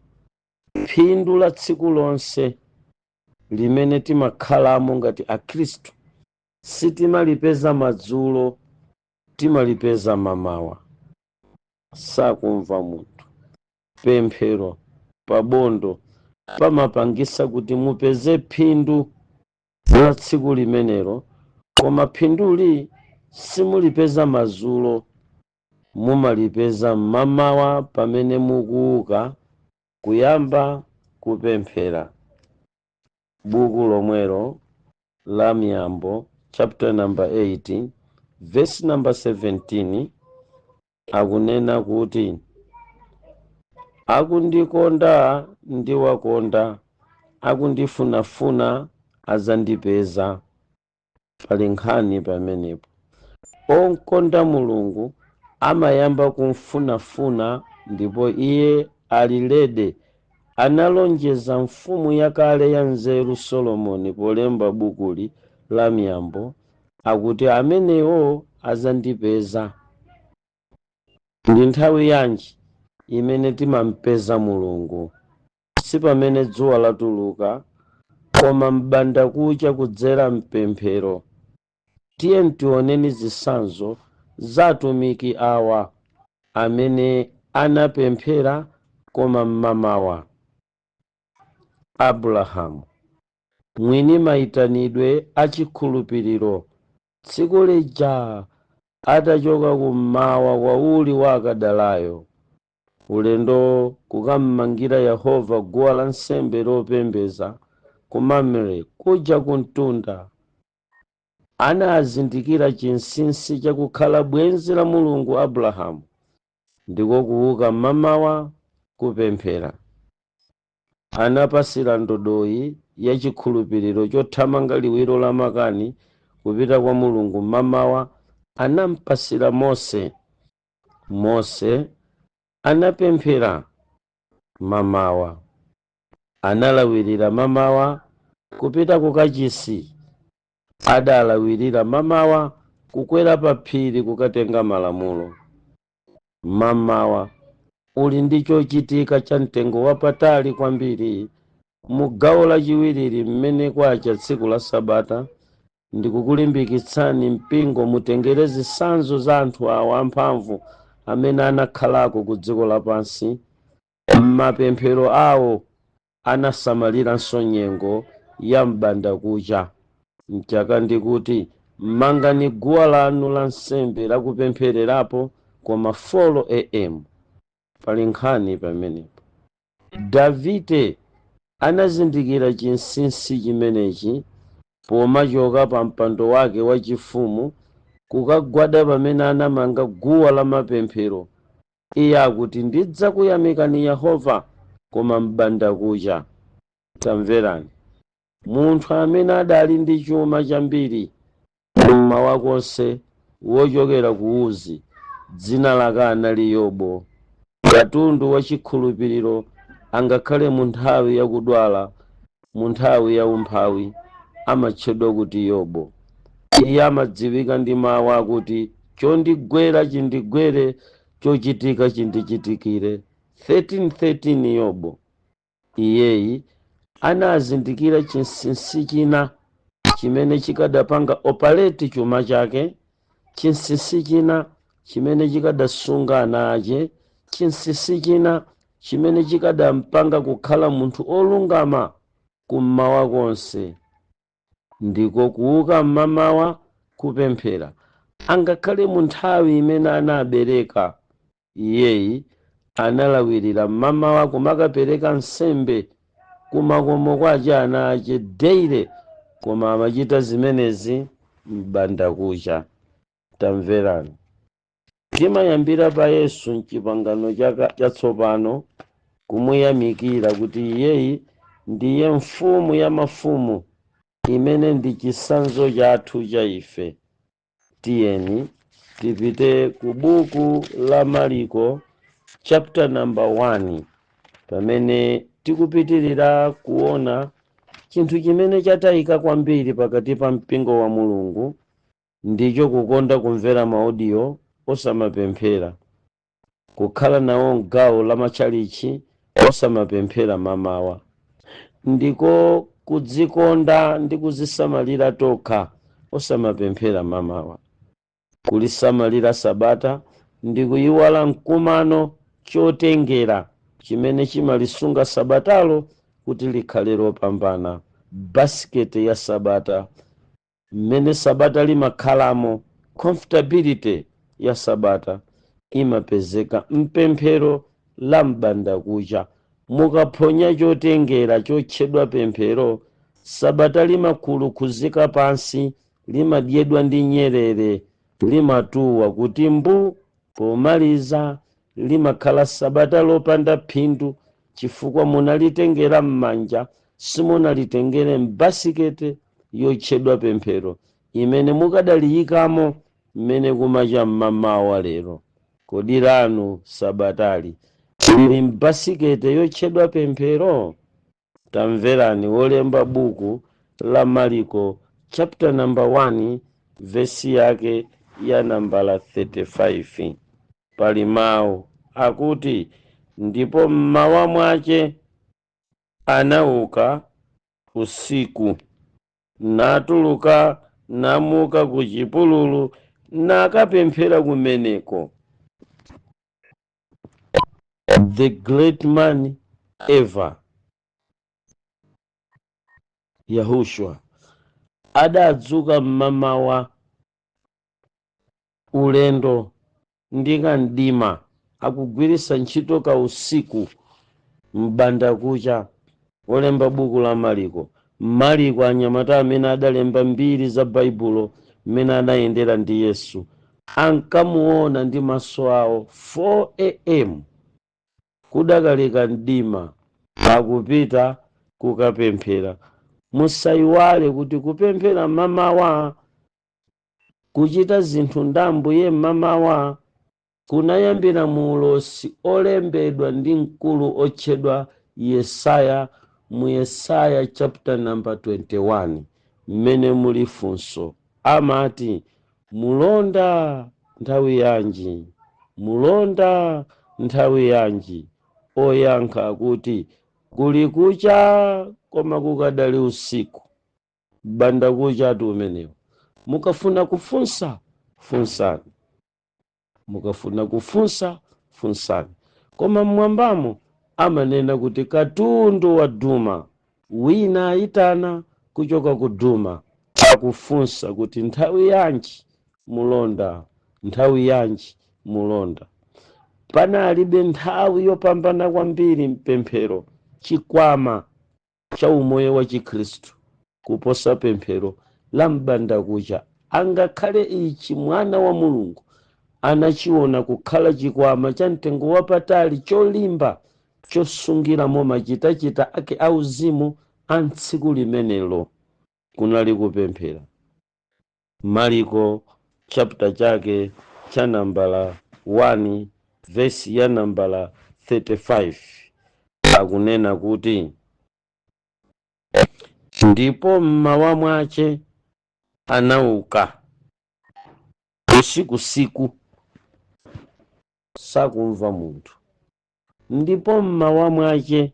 phindu la tsiku lonse limene timakhalamo ngati Akhristu. Sitimalipeza madzulo, timalipeza mamawa. Sakumva munthu. Pemphero pabondo pamapangisa kuti mupeze phindu la tsiku limenelo, koma phinduli simulipeza madzulo, mumalipeza mmamawa pamene mukuuka kuyamba kupemphera. Buku lomwelo la Miyambo chapter number 8 verse number 17 akunena kuti akundikonda ndiwakonda, akundifunafuna azandipeza. Pali nkhani pamenepo. Okonda Mulungu amayamba kumfunafuna ndipo iye alilede analonjeza mfumu yakale ya nzeru Solomoni polemba bukuli la miyambo akuti amenewo azandipeza. Ndi nthawi yanji imene timampeza Mulungu? Si pamene dzuwa latuluka, koma m'banda kucha kudzera mpemphero. Tiye tioneni zitsanzo za atumiki awa amene anapemphera koma mmamawa. Abrahamu, mwini mayitanidwe achikhulupiriro, tsiku lija atachoka kummawa kwa uli wa akadalayo, ulendo kukammangira Yehova guwa lansembe lopembeza ku Mamre kuja kuntunda, anazindikira chinsinsi chakukhala bwenzi la Mulungu Abrahamu, ndiko kuuka mmamawa kupemphera. Anapasira ndodoyi ya chikhulupiriro chothamanga liwiro la makani kupita kwa Mulungu mmamawa, anampasira Mose. Mose anapemphera mamawa, analawirira mamawa kupita ku kachisi, adalawirira mamawa kukwera pa phiri kukatenga malamulo. Mamawa uli ndi chochitika cha mtengo wapatali kwambiri mu gawo lachiwiri mmene kwacha tsiku la Sabata. Ndikukulimbikitsani mpingo mutengere zitsanzo za anthu awa amphamvu amene anakhalako ku dziko lapansi. M'mapemphero awo anasamaliranso nyengo ya m'banda kucha. Mchaka ndikuti mangani guwa lanu la nsembe lakupemphererapo koma 4 am. Pali nkhani pamenepo. Davide anazindikira chinsinsi chimenechi pomachoka pa mpando wake wachifumu kukagwada pamene anamanga guwa la mapemphero. Iye akuti ndidzakuyamikani Yehova koma m'banda kucha. Tamverani, munthu amene adali ndi chuma chambiri mmawa konse wochokera ku Uzi, dzina lake anali Yobo. Katundu wa chikhulupiriro angakhale mu nthawi yakudwala, mu nthawi ya umphawi, amatchedwa kuti Yobo. Iye amadziwika ndi mawu akuti chondigwera chindigwere, chochitika chindichitikire. 13:13 Yobo. Iyeyi anazindikira chinsinsi china chimene chikadapanga opaleti chuma chake, chinsinsi china chimene chikadasunga ana ache, chinsinsi china chimene chikadampanga kukhala munthu olungama kummawa konse. Ndiko kuuka mmamawa kupemphera. Angakhale mu nthawi imene anabereka, iyeyi analawirira mmamawa kumakapereka nsembe kumakomo kwache ana ache deire, koma amachita zimenezi m'banda kucha. Tamverani, timayambira pa Yesu m'chipangano chatsopano kumuyamikira kuti iyeyi ndiye mfumu ya mafumu imene ndi chitsanzo chathu cha ife. Tiyeni tipite ku buku la Mariko chapter number 1 pamene tikupitirira kuona chinthu chimene chatayika kwambiri pakati pa mpingo wa Mulungu, ndicho kukonda kumvera maaudio osamapemphera, kukhala nawo m'gawo la matchalichi osamapemphera mamawa, ndiko kudzikonda ndi kuzisamalira tokha osamapemphera mamawa, kulisamalira Sabata ndi kuyiwala mkumano chotengera chimene chimalisunga Sabatalo kuti likhale lopambana. Basiketi ya Sabata, mmene Sabata limakhalamo, comfortability ya Sabata imapezeka mpemphero la m'banda kucha. Mukaphonya chotengera chotchedwa pemphero, Sabata limakhulukuzika pansi, limadyedwa ndi nyerere, limatuwa kuti mbu. Pomaliza limakhala Sabata lopanda phindu chifukwa munalitengera m'manja simunalitengere m'basikete yotchedwa pemphero imene mukadaliyikamo mmene kumacha mmamawa lero. Kodi lanu sabatali lili m'basikete yotchedwa pemphero? Tamverani wolemba buku la Mariko chapter number 1 verse yake ya nambala 35. Pali mawu akuti, ndipo mmawa mwache anauka usiku natuluka namuka ku chipululu nakapemphera kumeneko. The great man ever, Yahushua, adadzuka mmamawa ulendo ndi kamdima akugwiritsa ntchito ka usiku m'bandakucha. Olemba buku la Mariko anyamata amene adalemba mbiri za baibulo mmene anayendera ndi Yesu ankamuona ndi maso awo 4 am kudakaleka mdima akupita kukapemphera. Musayiwale kuti kupemphera mmamawa, kuchita zinthu ndi Ambuye mmamawa kunayambira mu ulosi olembedwa ndi mkulu otchedwa Yesaya mu Yesaya chapter number 21 mmene muli funso amati, mulonda nthawi yanji, mulonda nthawi yanji? Oyankha kuti kuli kucha koma kukadali usiku. Bandakucha ati umenewo. Mukafuna kufunsa funsani, mukafuna kufunsa funsani. Koma mmwambamo amanena kuti katundu wa Duma wina ayitana kuchoka ku Duma akufunsa kuti nthawi yanji mulonda, nthawi yanji mulonda. Panalibe nthawi yopambana kwambiri mpemphero, chikwama cha umoyo wa Chikhristu kuposa pemphero la m'bandakucha. Angakhale ichi mwana wa Mulungu anachiona kukhala chikwama cha mtengo wapatali cholimba chosungiramo machitachita ake auzimu a tsiku limenelo kunali kupemphera. Mariko chapter chake cha nambala 1 verse ya nambala 35 akunena kuti, ndipo mmawa mwache anauka usiku. Sakumva munthu. Ndipo mmawa mwache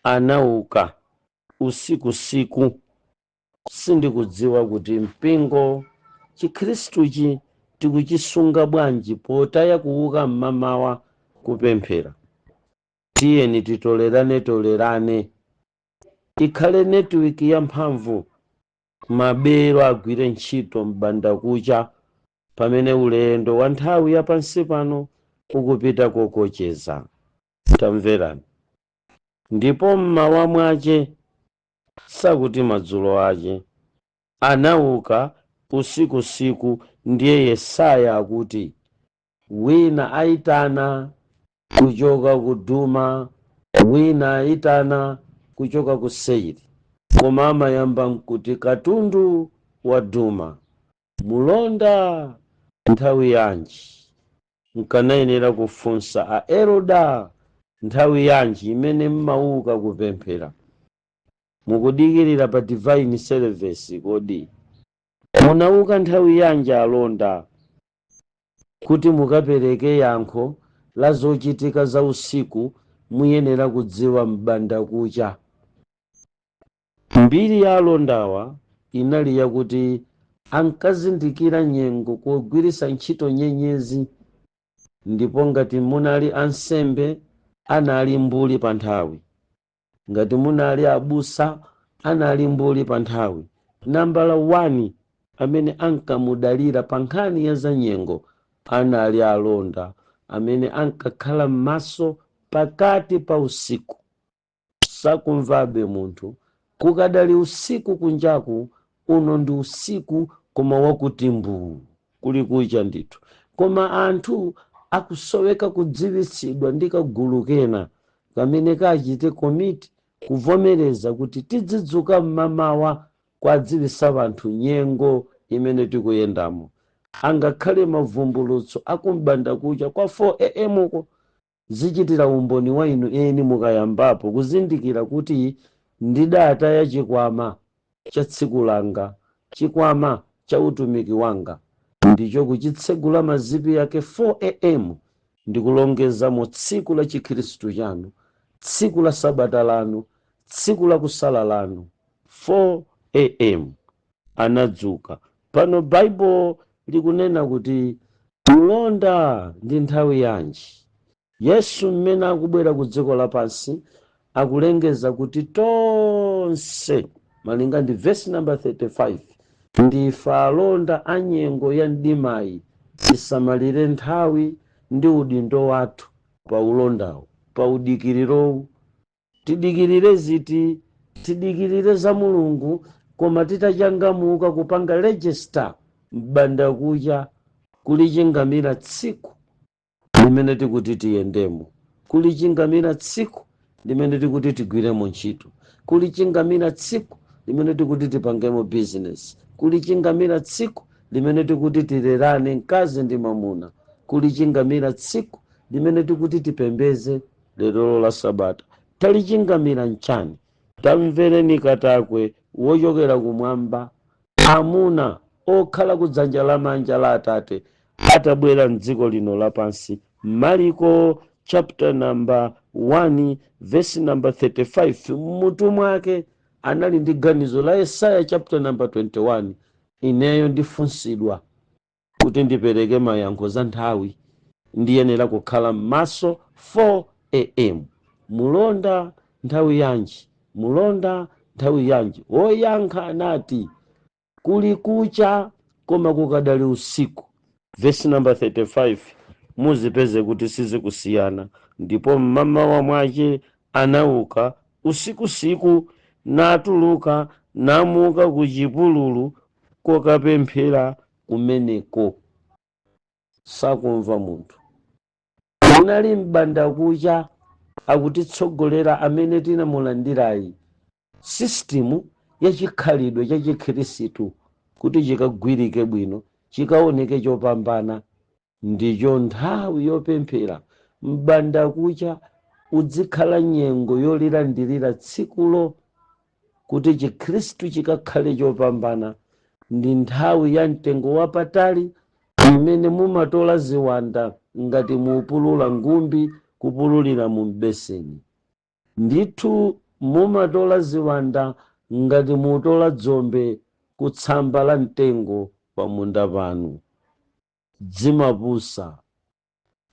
anauka usiku. Sindikudziwa kuti mpingo Chikhristuchi tikuchisunga bwanji potaya kuuka mmamawa kupemphera. Tiyeni titolerane ikhale network ya mphamvu, mabero agwire ntchito m'bandakucha pamene ulendo wa nthawi ya pansi pano ukupita kokocheza. Tamverani. Ndipo mmawa mwache, sakuti madzulo ache, anauka usiku. Ndiye Yesaya akuti wina ayitana kuchoka ku Duma, wina ayitana kuchoka ku Seiri, koma amayamba nkuti katundu wa Duma, mulonda nthawi yanji? Nkanayenera kufunsa a Eroda, nthawi yanji imene mmauka kupemphera? Mukudikirira pa divine service kodi? Munauka nthawi yanji alonda kuti mukapereke yankho la zochitika za usiku? Muyenera kudziwa m'bandakucha. Mbiri ya alondawa inali yakuti ankazindikira nyengo kugwiritsa ntchito nyenyezi, ndipo ngati munali ansembe anali mbuli pa nthawi, ngati munali abusa anali mbuli pa nthawi. Nambala 1 amene ankamudalira pa nkhani ya za nyengo anali alonda amene ankakhala m'maso pakati pa usiku. Sakumvabe munthu. Kukadali usiku kunjaku, uno ndi usiku koma wakuti mbuu kuli kucha ndithu. Koma anthu akusoweka kudziwitsidwa ndi kagulu kena kamene kachite komiti kuvomereza kuti tidzidzuka mmamawa kwadziwisa vanthu nyengo imene tikuyendamo. Angakhale mavumbulutso akumbandakucha kwa 4 am uko zichitira umboni wa inu eni mukayambapo kuzindikira kuti ndidataya chikwama cha tsiku langa, chikwama cha utumiki wanga, ndicho kuchitsegula mazipi yake 4 am ndikulongeza mu tsiku la chikhristu chanu, tsiku la sabata lanu, tsiku la kusala lanu. 4 am anadzuka. Pano Bible likunena kuti kulonda ndi nthawi yanji. Yesu mmene akubwera ku dziko lapansi akulengeza kuti tonse, malinga ndi verse number 35, ndife alonda a nyengo ya mdimayi, tisamalire nthawi ndi udindo wathu pa ulondawo, pa udikirirowu. Tidikirire ziti? Tidikirire za Mulungu, koma titachangamuka kupanga register m'bandakucha kulichingamira tsiku limene tikuti tiyendemo, kulichingamira tsiku limene tikuti tigwiremo ntchito, kulichingamira tsiku limene tikuti tipangemo business, kulichingamira tsiku limene tikuti tilerane mkazi ndi mamuna, kulichingamira tsiku limene tikuti tipembeze lero la sabata. Talichingamira nchani? Tamvereni katakwe wochokera kumwamba, amuna okhala kudzanja lamanja la Atate atabwera mdziko lino lapansi. Mariko chapter number 1 verse number 35, mutu mwake anali ndi ganizo la Yesaya chapter number 21. Ineyo ndifunsidwa kuti ndipereke mayankho za nthawi, ndiyenera kukhala m'maso 4 am. Mulonda nthawi yanji? Mulonda nthawi yanji? Woyankha anati kuli kucha koma kukadali usiku. Verse number 35 muzipeze kuti sizikusiyana. Ndipo mmamawa mwache anauka usiku natuluka namuka ku chipululu kokapemphera kumeneko. Sakumva munthu. Unali m'bandakucha akutitsogolera amene tinamulandirayi system ya chikhalidwe cha chikhristu kuti chikagwirike bwino, chikaoneke chopambana, ndicho nthawi yopemphera. M'bandakucha udzikhala nyengo yolilandirira tsikulo kuti chikhristu chikakhale chopambana. Ndi nthawi ya mtengo wapatali imene mumatola ziwanda ngati mupulula ngumbi kupululira mu mbeseni. Ndithu mumatola ziwanda ngati mutola dzombe kutsamba la mtengo pa munda panu. Dzimapusa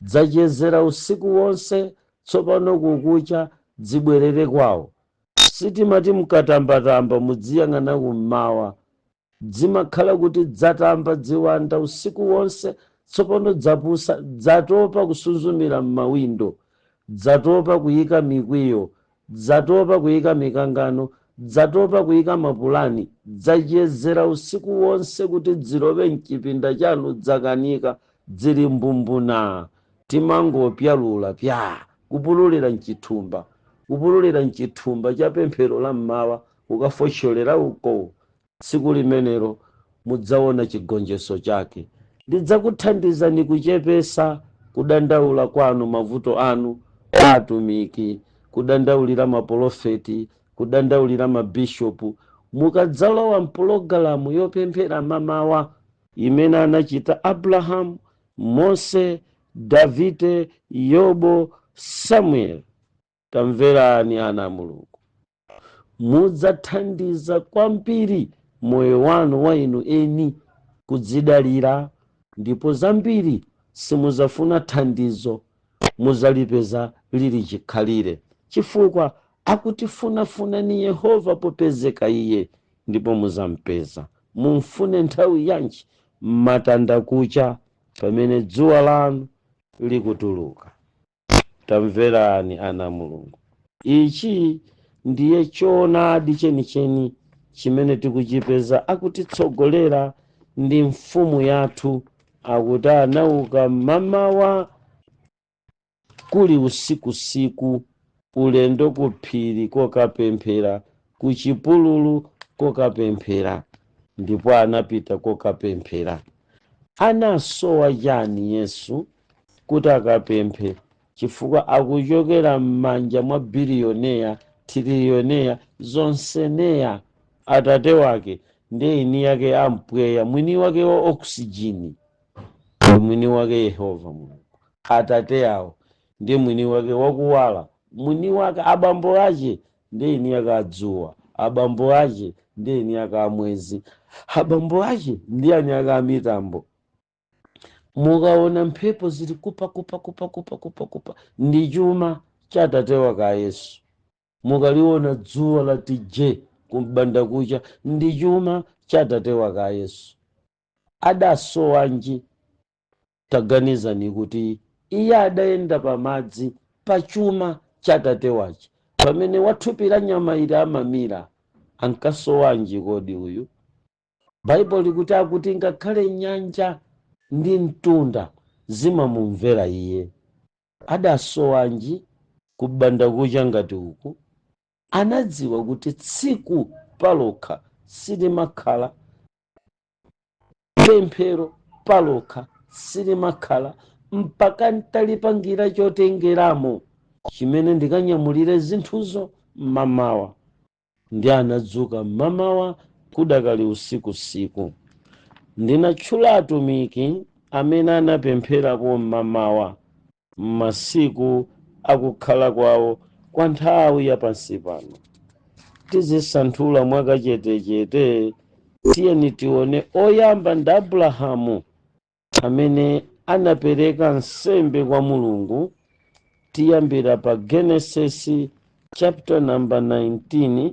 dzachezera usiku wonse, tsopano kukucha dzibwerere kwawo. Sitimati mkatambatamba mudziyang'ana kummawa. Dzimakhala kuti dzatamba ziwanda usiku wonse, tsopano dzapusa, dzatopa kusunzumira m'mawindo, dzatopa kuyika mikwiyo, dzatopa kuyika mikangano, dzatopa kuyika mapulani, dzachezera usiku wonse kuti dzilowe mchipinda chanu dzakanika, dzili mbumbuna. Timangopyalula pya kupululira mchithumba, kupululira mchithumba cha pemphero la mmawa kukafocholera uko. Tsiku limenero mudzaona chigonjetso chake. Ndidzakuthandizani kuchepesa kudandaula kwanu, mavuto anu atumiki, kudandaulira maprofeti, kudandaulira mabishopu. Mukadzalowa mpulogalamu yopemphera mamawa imene anachita Abraham, Mose, Davide, Yobo, Samuel, tamverani ana Mulungu, mudzathandiza kwambiri moyo wanu wa inu eni kudzidalira, ndipo zambiri simuzafuna thandizo, muzalipeza lili chikhalire, chifukwa akutifunafuna Yehova popezeka iye, ndipo muzampeza. Mumfune nthawi yanji? M'matandakucha pamene dzuwa lanu likutuluka. Tamverani ana Mulungu. Ichi ndiye choonadi chenicheni chimene tikuchipeza akutitsogolera ndi mfumu yathu, akuti anauka mmamawa kuli usiku ulendo ku phiri kokapemphera, ku chipululu kokapemphera, ndipo anapita kokapemphera. Anasowa chani Yesu kuti akapemphe? Chifukwa akuchokera m'manja mwa biliyoneya, tiriliyoneya, zonseneya. Atate wake ndi ini yake ampweya, mwini wake wa oksijini ndi mwini wake Yehova Mulungu. Atate awo ndi mwini wake wakuwala, mwini wake abambo ache ndi ini yake adzuwa, abambo ache ndi ini yake amwezi, abambo ache ndi ani yake amitambo. Mukaona mphepo zili kupa ndi chuma cha atate wake Yesu. Mukaliona dzuwa lati je kumbanda kucha ndi chuma cha atate wake Yesu. Adasowanji? Taganizani kuti iye adayenda pamadzi pa chuma cha atate wache, pamene wathupira nyama ili amamira. Ankasowanji kodi uyu? Baibulo likuti akuti ngakhale nyanja ndi mtunda zimamumvera iye. Adasowanji kubanda kucha ngati uku? Anadziwa kuti tsiku palokha silimakhala, pemphero palokha silimakhala, mpaka ntalipangira chotengeramo chimene ndikanyamulire zinthuzo mmamawa. Ndi anadzuka mmamawa kudakali usiku. Ndinatchula atumiki amene anapempherapo mmamawa m'masiku akukhala kwawo kwa nthawi ya pansi pano. Tizisanthula mwakachetechete. Tiyeni tione oyamba ndi Abrahamu amene anapereka nsembe kwa Mulungu. Tiyambira pa Genesis chapter number 19,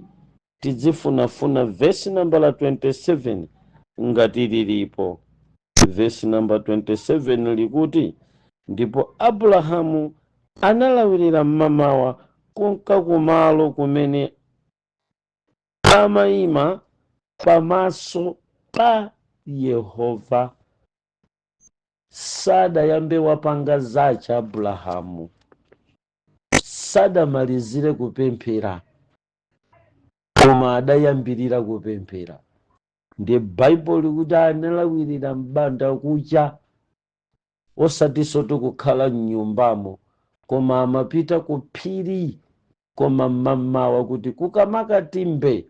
tidzifunafuna verse number 27 ngati lilipo. Verse number 27 likuti, ndipo Abrahamu analawirira mmamawa kunka kumalo kumene amayima pamaso pa Yehova. Sadayambe wapanga zacha Abrahamu, sadamalizire kupemphera, koma adayambirira kupemphera. Ndi Baibulo likuti analawirira mbanda kucha, osatinso kukhala m'nyumbamo, koma amapita ku phiri. Koma mmamawa kuti kukamakatimbe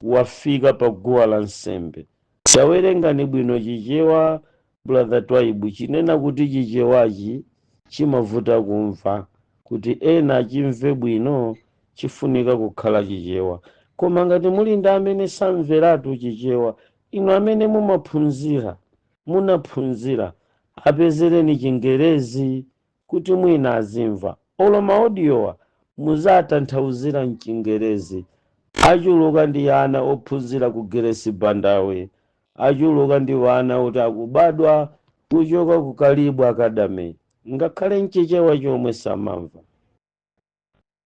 wafika pa guwa la nsembe. Tawerengani bwino chichewa brother Twaibu chinena kuti chichewachi chimavuta kumva, kuti ena achimve bwino chifunika kukhala chichewa. Koma ngati muli ndi amene samveratu chichewa, inu amene munaphunzira apezereni Chingerezi kuti mwina azimva. Olo maodiowa muzatanthauzira mChingerezi. Achuluka ndi ana ophunzira ku Grace Bandawe, achuluka ndi wana kuti akubadwa kuchoka ku Kalibu Academy, ngakhale mchichewa chomwe samamva.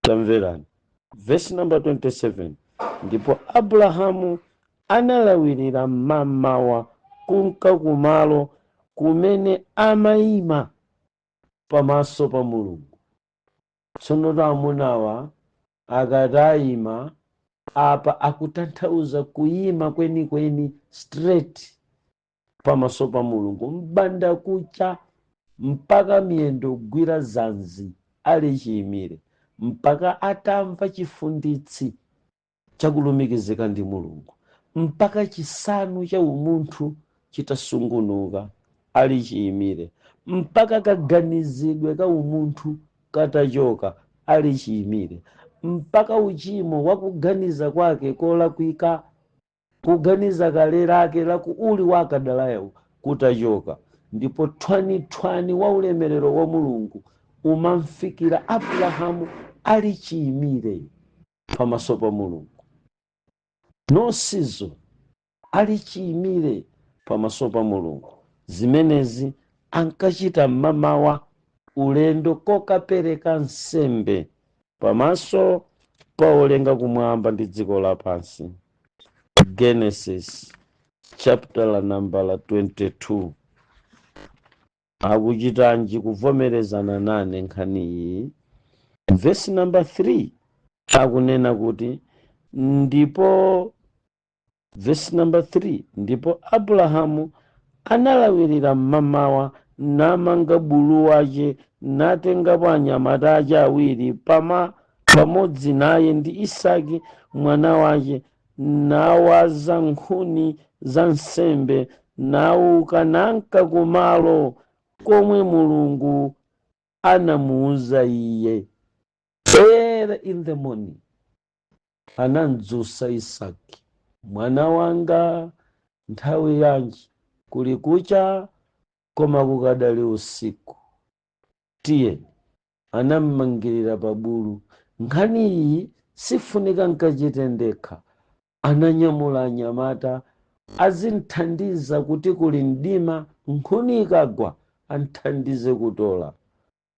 Tamverani verse number 27. Ndipo Abrahamu analawirira mmamawa kunka kumalo kumene amayima pamaso pa Mulungu. Tsono tamunawa akatayima apa akutanthauza kuyima kwenikweni straight pamaso pa Mulungu, mbanda kucha mpaka miyendo gwira zanzi ali chiyimire, mpaka atamva chifunditsi chakulumikizika ndi Mulungu, mpaka chisanu cha umunthu chitasungunuka ali chiyimire, mpaka kaganizidwe ka umunthu katachoka ali chiyimire, mpaka uchimo wakuganiza kwake kolakwika, kuganiza kale lake laku uli wakadalayo kutachoka. Ndipo thwani wa ulemerero wa Mulungu umamfikira Abrahamu ali chiyimire pamaso pa Mulungu. Nonsizo ali chiyimire pamaso pa Mulungu. Zimenezi ankachita mmamawa, ulendo kokapereka nsembe pamaso pa olenga kumwamba ndi dziko lapansi. Genesis chapter la number 22. Akuchitanji kuvomerezana nane nkhani iyi? verse number 3 akunena kuti ndipo verse number 3 ndipo Abrahamu analawirira mmamawa namanga bulu wace natengapo anyamata ace awiri pamodzi naye ndi Isaki mwana wace nawaza nkhuni za nsembe nauka nanka kumalo komwe Mulungu anamuuza iye. Early in the morning anamdzusa Isaki, mwana wanga, nthawi yanji kuli kucha koma kukadali usiku, tiye. Anammangirira pa bulu. Nkhani iyi sifunika nkachite ndekha. Ananyamula anyamata azimthandiza kuti kuli mdima, nkhuni ikagwa amthandize kutola,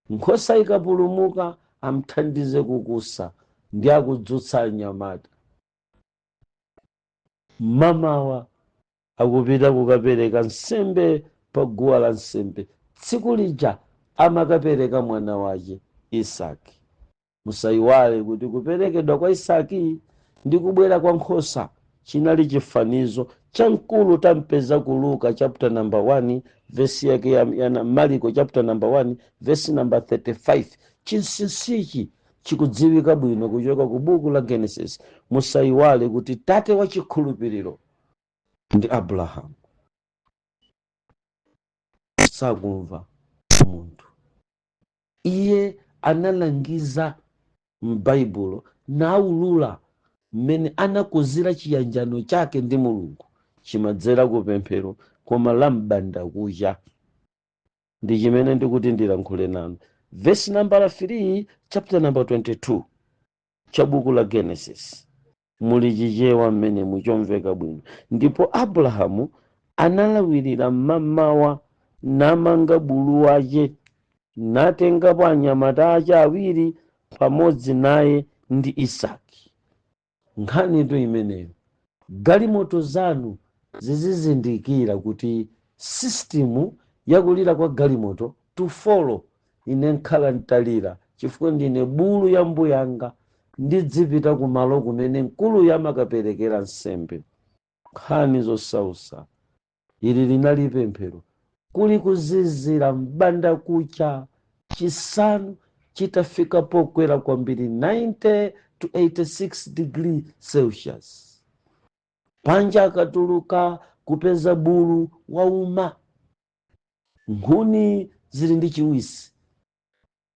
nkhosa ikapulumuka amthandize kukusa, ndi akudzutsa anyamata. Mamawa akupita kukapereka nsembe pa guwa la nsembe. Tsiku lija amakapereka mwana wace Isaki. Musayiwale kuti kuperekedwa kwa Isaki ndi kubwera kwa nkhosa chinali chifanizo cha mkulu tampeza ku Luka chapter number 1 verse yake ya Marko chapter number 1 verse number 35. Chinsinsichi chikudziwika bwino kuchoka ku buku la Genesis. Musayiwale kuti tate wa chikhulupiriro ndi Abrahamu. Sakumva munthu. Iye analangiza m'Baibulo naulula mmene anakuzira chiyanjano chake ndi Mulungu chimadzera kupemphero koma la mbanda kucha. Ndi chimene ndikuti ndilankhule nanu. Verse number 3 chapter number 22 cha buku la Genesis. Muli chichewa mmene muchomveka bwino. Ndipo Abrahamu analawirira mmamawa namanga bulu wace natengapo anyamata ace awiri pamodzi naye ndi Isaki. Nkhani ndo imeneyo. Galimoto zanu zizizindikira kuti system yakulira kwa galimoto to follow ine nkhala ntalira chifukwa ndine bulu ya mbuyanga ndidzipita kumalo kumene mkulu yamakaperekera nsembe. Nkhani zosausa. Ili linali pemphero kuli kuzizira mbanda kucha, chisanu chitafika pokwera kwambiri 90 to 86 degrees Celsius. Panja akatuluka kupeza bulu wauma, nkhuni zili ndi chiwisi,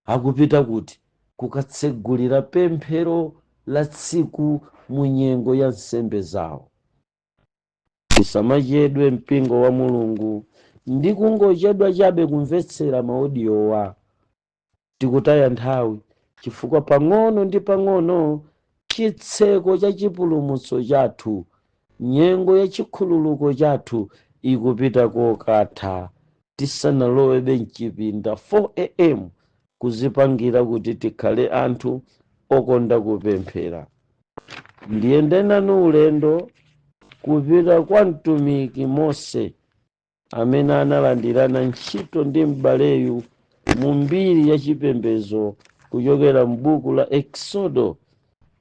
akupita kuti kukatsegulira pemphero la tsiku mu nyengo ya nsembe zawo. Tisamachedwe mpingo wa Mulungu ndi kungochedwa chabe kumvetsera maudiowa. Tikutaya nthawi chifukwa pang'ono ndi pang'ono chitseko cha chipulumutso chathu, nyengo ya chikhululuko chathu ikupita kokatha. Tisanalowebe mchipinda 4 am kuzipangira kuti tikhale anthu okonda kupemphera. Ndiyende nanu ulendo kupita kwa mtumiki Mose amene analandirana ntchito ndi m'baleyu mu mbiri ya chipembedzo kuchokera m'buku la Exodo.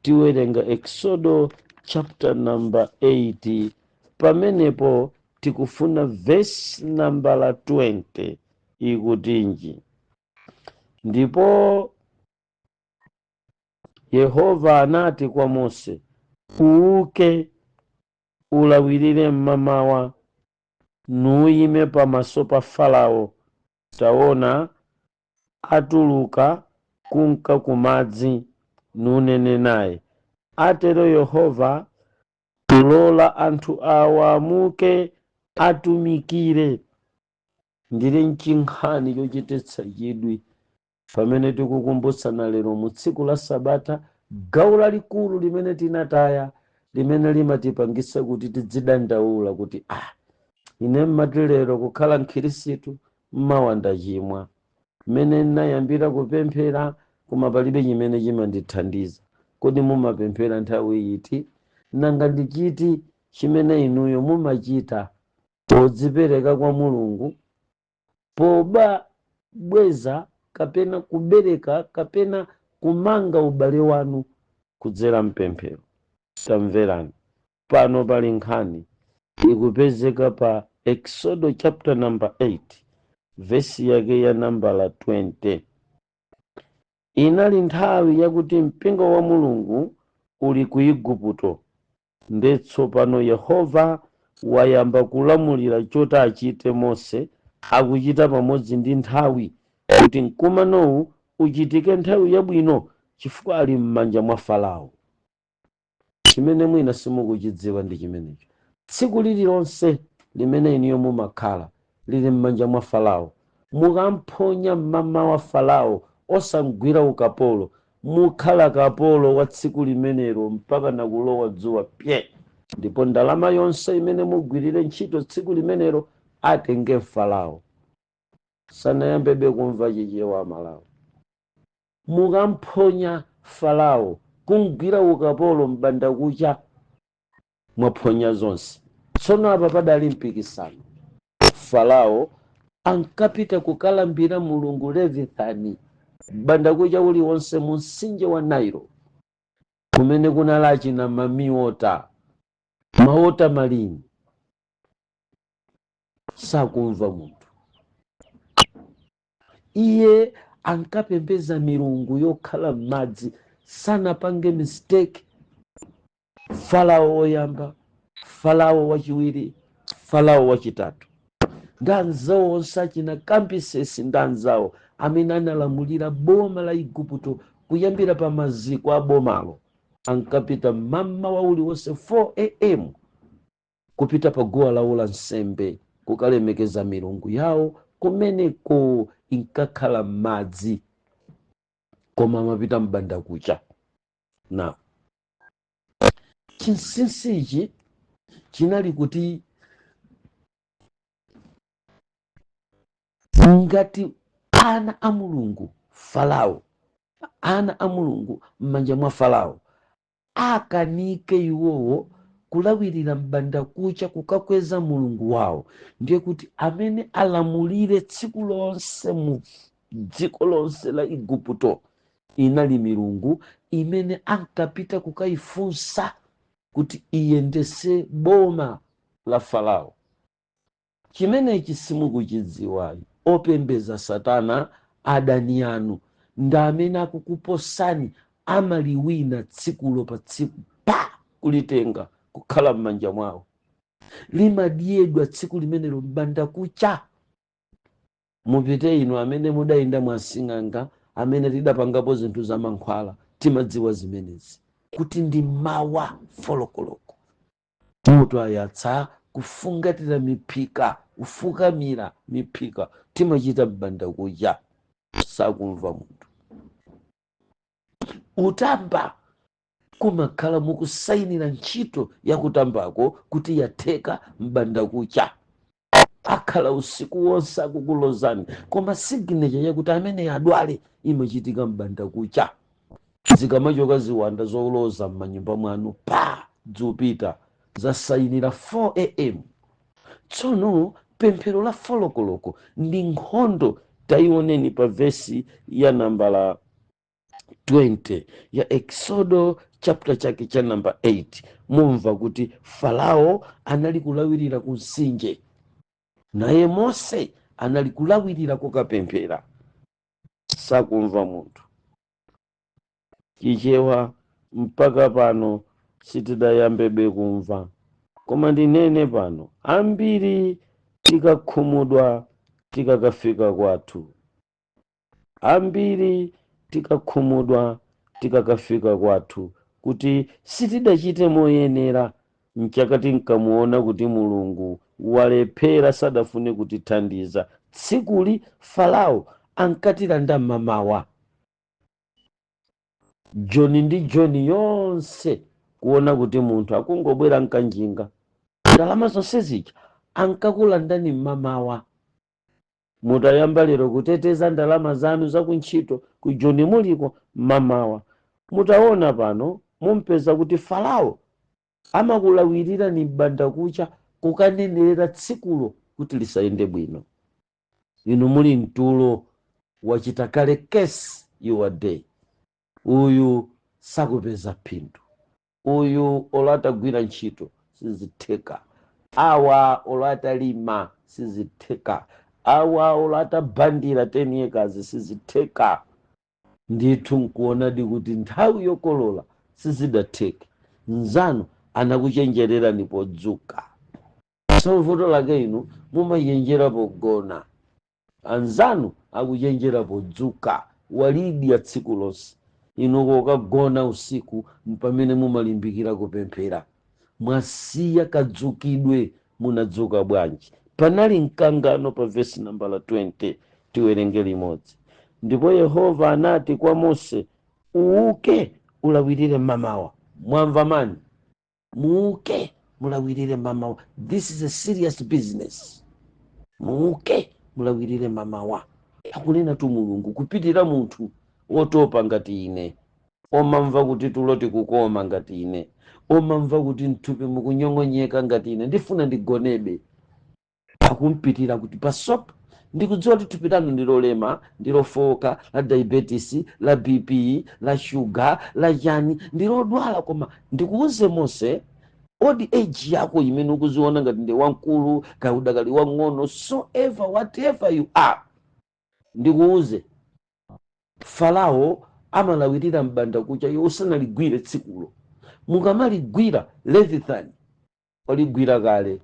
Tiwerenga Exodo chapter number 8 pamenepo tikufuna verse number 20 ikutinji. Ndipo Yehova anati kwa Mose, uuke ulawirire mmamawa nuyime pamaso pa Farao. Taona atuluka kunka kumadzi, nunene naye, atero Yehova, tulola anthu awa amuke atumikire. Ndili nchинkhani chochititsa chidwi pamene tikukumbutsana lero mu tsiku la Sabata gawo lalikulu limene tinataya, limene limatipangisa kuti tidzidandaula kuti ine mmatilero kukhala mkhirisitu mmawa ndachimwa, mmene ndinayambira kupemphera koma palibe chimene chimandithandiza. Kodi mumapemphera nthawi iti? Nanga ndichiti chimene inuyo mumachita podzipereka kwa Mulungu, pobweza kapena kubereka kapena kumanga ubale wanu kudzera mpemphero. Tamverani, pano pali nkhani ikupezeka pa Exodo chapter number 8 vesi yake ya nambala 20. Inali nthawi yakuti mpingo wa Mulungu uli ku Igupto, nde tsopano Yehova wayamba kulamulira choti achite Mose akuchita pamodzi ndi nthawi kuti mkumanowu uchitike nthawi yabwino chifukwa ali m'manja mwa Farao. Chimene mwina simukuchidziwa ndi chimenecho, tsiku lililonse limene iniyo mumakhala lili m'manja mwa Farao, mukamphonya mama wa Farao osagwira ukapolo, mukhala kapolo wa tsiku limenelo mpaka nakulowa dzuwa pye, ndipo ndalama yonse imene mugwirire ntchito tsiku limenelo atenge Farao. Sanayambebe kumva chichewa Malawi. Mukamphonya Farao kugwira ukapolo m'bandakucha, mwaphonya zonse. Tsono apa padali mpikisano. Farao ankapita kukalambira Mulungu Levithani m'bandakucha uliwonse mu mtsinje wa Nairo, kumene kunali na mamiota maota malini. Sakumva munthu. Iye ankapembeza milungu yokhala m'madzi, sanapange mistake. Farao woyamba, Farao wachiwiri, Farao wachitatu, ndi anzawo onse achina Kambisesi ndi anzawo amene analamulira boma la Igupto kuyambira pa maziko a bomalo, ankapita mmawa uliwonse 4 am kupita pa guwa lawo la nsembe kukalemekeza milungu yawo kumeneko inkakhala m'madzi, koma amapita m'bandakucha. Na chinsinsi ichi chinali kuti ngati ana a Mulungu Farao, ana a Mulungu m'manja mwa Farao, akanike iwowo kulawirira m'bandakucha kukakweza mulungu wawo, ndiye kuti amene alamulire tsiku lonse mu dziko lonse la Igupto inali milungu imene ankapita kukayifunsa kuti iyendese boma la Farao. Chimenechi simukuchidziwayi, opembeza Satana adani anu ndi amene akukuposani amaliwina tsikulo pa tsiku pa kulitenga kukhala m'manja mwawo. Limadyedwa tsiku limenelo m'bandakucha. Mupite inu amene mudayenda mwasing'anga, amene tidapangapo zinthu za mankhwala, timadziwa zimenezi kuti ndi mawa folokoloko mutu ayatsa kufungatira miphika, kufukamira miphika, timachita m'bandakucha. Sakumva munthu. Utamba kumakhala mukusayinira ntchito yakutambako kuti yatheka m'bandakucha, akhala usiku wonse akukulozani, koma signature yakuti amene adwale imachitika m'bandakucha. Zikamachoka ziwanda zoloza m'manyumba mwanu pa dzupita zasayinira 4 am. Tsono pemphero la folokoloko ndi nkhondo. Taioneni pa vesi ya nambala 20 ya Exodo chapter chake cha namba 8, mumva kuti Farao anali kulawirira ku mtsinje, naye Mose anali kulawirira kukapemphera. Sakumva munthu. Chichewa mpaka pano sitidayambebe kumva, koma ndinene pano ambiri tikakhumudwa tikakafika kwathu, ambiri tikakhumudwa tikakafika kwathu kuti sitidachite moyenera mchakati nkamuona kuti Mulungu walephera sadafune kutithandiza. Tsikuli Farao ankatilanda mamawa, Joni ndi Joni yonse kuona kuti munthu akungobwera nkanjinga. Ndalama zonse zija ankakulandani mamawa. Mutayamba lero kuteteza ndalama zanu zakuntchito ku Joni muliko mamawa. Mutaona pano mumpeza kuti Farao amakulawirira ni m'bandakucha kukanenera tsikulo kuti lisayende bwino. Inu muli mtulo wachita kale case your day. uyu sakupeza phindu, uyu olatagwira ntchito sizitheka, awa olatalima sizitheka, awa olatabandira 10 acres sizitheka. Ndithu nkuonadi kuti nthawi yokolola sizidatheka. Nzanu anakuchenjerera podzuka. So vuto lake inu mumayenjera pogona, anzanu akuchenjera podzuka. Walidya tsiku lonse, inu kokagona usiku mpamene mumalimbikira kupemphera. Mwasiya kadzukidwe, munadzuka bwanji? Panali mkangano pa vesi nambala 20, tiwerenge limodzi. Ndipo Yehova anati kwa Mose, uuke ulawirire mamawa. Mwamva mani? Muuke mulawirire mamawa. This is a serious business. Muuke mulawirire mamawa. Akunena tu Mulungu kupitira munthu wotopa ngati ine, omamva kuti tuloti kukoma ngati ine, omamva kuti mthupi mukunyong'onyeka ngati ine, ndifuna ndigonebe. Akumpitira kuti pasopo ndikudziwa kuti thupi lanu ndilolema, ndilofoka, la diabetes, la BP, la sugar, la chani, ndilodwala, koma ndikuuze Mose, odi age yako imene ukuziona ngati ndi wankulu kaya udakali wang'ono, whatever you are, ndikuuze Farao amalawirira mbanda kucha iwo usanaligwire tsikulo. Mukamaligwira Leviathan waligwira kale,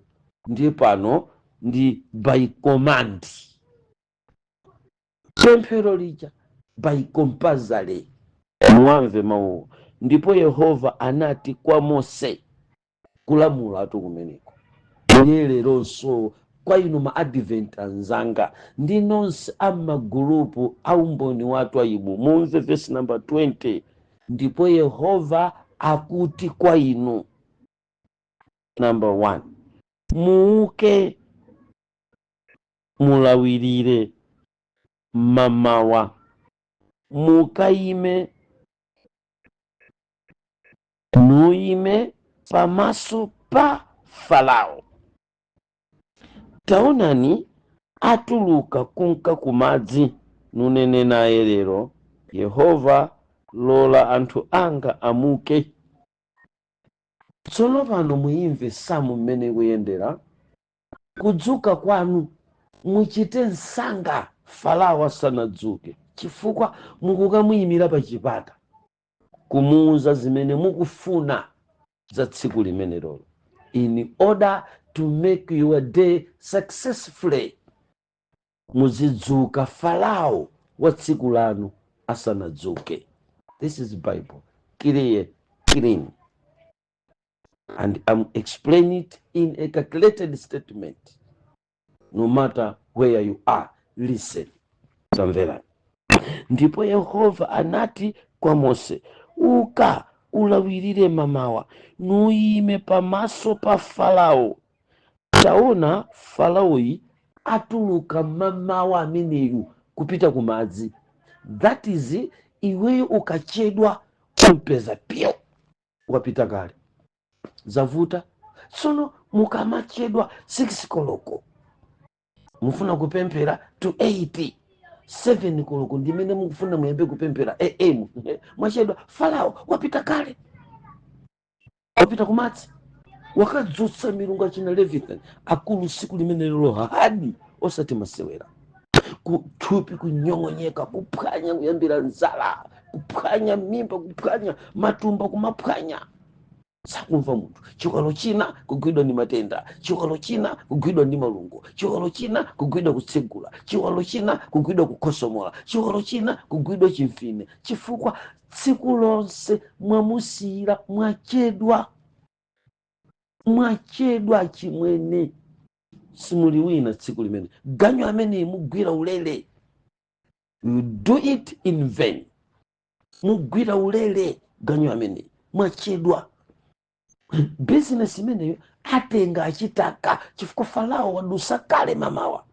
ndiye pano ndi by command. Pemphero lija by compulsory. Muwamve mawu. Ndipo Yehova anati kwa Mose, kulamula atu kumeneko. Leronso kwa inu ma advent anzanga ndi nonse amagulupu aumboni watu aibu, mumve verse number 20. Ndipo Yehova akuti kwa inu, number 1, muuke mulawirire mamawa, mukaime nuime pamaso pa Farao. Taonani atuluka kunka kumadzi, nunene naye lero, Yehova lola anthu anga amuke. Tsono pano muimve samu mmene kuyendera. Kudzuka kwanu muchite nsanga Farao asanadzuke, chifukwa mukukamuyimira pa chipata kumuuza zimene mukufuna za tsiku limene lolo, in order to make your day successfully. Muzidzuka Farao wa tsiku lanu asanadzuke. This is Bible, clear, clean, and I'm explaining it in a calculated statement. No matter where you are, listen. Samvera. Ndipo Yehova anati kwa Mose, uka ulawirire mamawa, nuime pamaso pa Farao. Taona Faraoi atuluka mamawa ameneyu kupita kumadzi. That is, iweyo ukachedwa kumpeza pio wapita kale. Zavuta. Sono mukamachedwa 6 koloko, mufuna kupemphera to 8, 7 koloko ndimene mukufuna muyambe kupemphera AM. Mwachedwa, Farao wapita kale, wapita kumadzi, wakadzutsa milungu achina Leviathan akulu siku limene lero hadi osati masewera. Kuthupi kunyong'onyeka, kuphwanya kuyambira nzala, kuphwanya mimba, kuphwanya matumba, kumaphwanya. Sakumva munthu. Chiwalo china kugwidwa ndi matenda, chiwalo china kugwidwa ndi malungo, chiwalo china kugwidwa kutsegula, chiwalo china kugwidwa kukhosomola, chiwalo china kugwidwa chimfine, chifukwa tsiku lonse mwamusiyira, mwachedwa chimwene. Simuli wina tsiku limene. Ganyo amene mugwira ulele, you do it in vain. Mugwira ulele ganyo amene mwachedwa. Business imeneyo atenga achitaka, chifukwa Farao wadusa kale mamawa.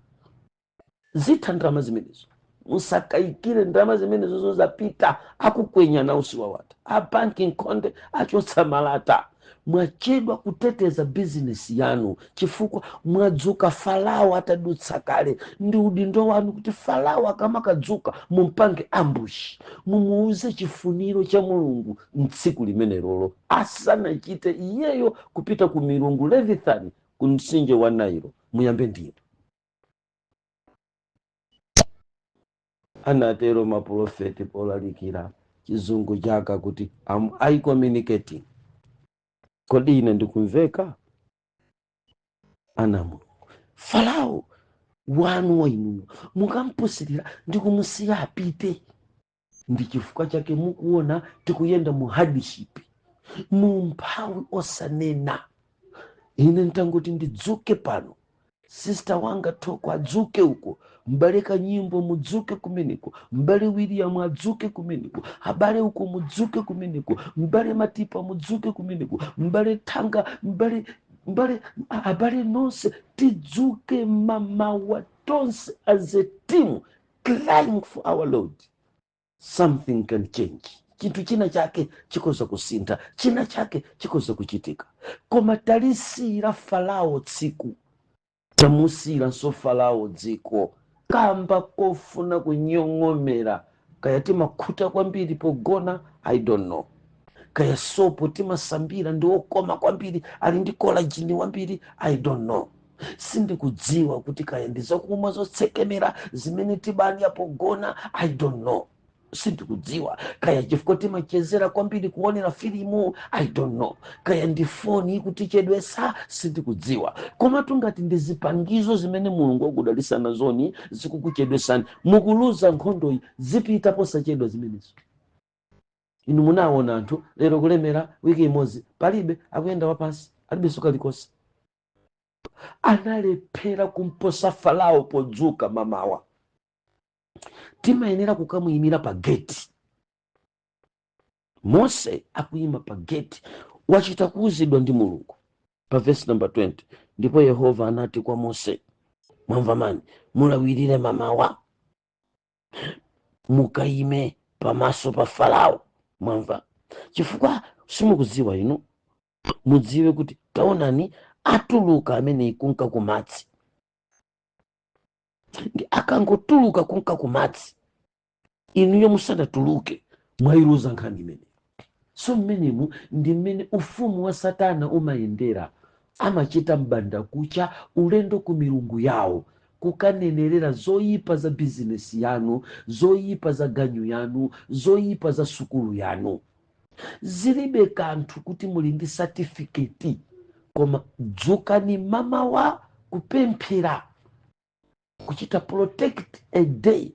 Zitha ndrama zimenezo, musakaikire ndrama zimenezo zozapita akukwenya na usiwa wata. Apanki nkonde achotsa malata. mwachedwa kuteteza bizinesi yanu chifukwa mwadzuka Farao atadutsa kale. Ndi udindo wanu kuti Farao akamakadzuka mumpange ambush, mumuuze chifuniro cha Mulungu mtsiku limenelolo asanachite iyeyo kupita ku milungu Levithani ku mtsinje wa Nailo. Muyambe ndinu. Anatero maprofeti polalikira chizungu chaka kuti I communicating. Kodi ine ndikumveka? Ana Mulungu, Farao wanu wainuyo mukampusirira ndikumusiya apite. Ndi chifukwa chake mukuona tikuyenda mu hardship, mu mphawi osanena. Ine ntanguti ndidzuke pano, sister wanga Toko adzuke uko, mbale Kanyimbo mudzuke kumeneko, mbale William adzuke kumeneko, abale uko mudzuke kumeneko, mbale Matipa mudzuke kumeneko, mbale Thanga, abale nonse tidzuke mamawa tonse as a team crying for our Lord. Something can change. Chintu china chake chikoza kusintha, china chake chikoza kuchitika. Koma talisira Farao tsiku tamusira so Farao dziko kamba kofuna kunyong'omera, kaya timakhuta kwambiri pogona I don't know, kaya sopo timasambira ndi okoma kwambiri ali ndi collagen wambiri I don't know. Sindikudziwa kuti kaya ndizakumwa zotsekemera zimene tibani yapogona I don't know. Sindikudziwa kaya chifukwa timachezera kwambiri kuonera filimu I don't know, kaya ndi foni kutichedwesa sindikudziwa. Koma tungati ndizipangizo zimene Mulungu wakudalisa nazoni zikukuchedwesani, mukuluza nkhondo zipita posachedwa zimenezo. Inu munaona anthu lero kulemera wiki imodzi palibe akuyenda wapansi, alibe suka likosi. Analephera kumposa Farao podzuka mamawa. Timayenera kukamuyimira pa gate. Mose akuyima pa gate, wachita kuuzidwa ndi Mulungu. Pa verse number 20, ndipo Yehova anati kwa Mose, mwamva mani, mulawirire mamawa mukayime pamaso pa Farao. Mwamva, chifukwa simukudziwa inu, mudziwe kuti taonani atuluka amene ikunka kumadzi. Ndi akangotuluka kunka kumadzi, inuyo musanatuluke mwairuza nkhani imene. So mmenemu ndi mmene ufumu wa Satana umayendera. Amachita mbanda kucha ulendo ku milungu yawo, kukanenerera zoyipa za bizinesi yanu, zoyipa za ganyu yanu, zoyipa za sukulu yanu. Zilibe kanthu kuti muli ndi certificate, koma dzukani mamawa kupemphera, kuchita protect a day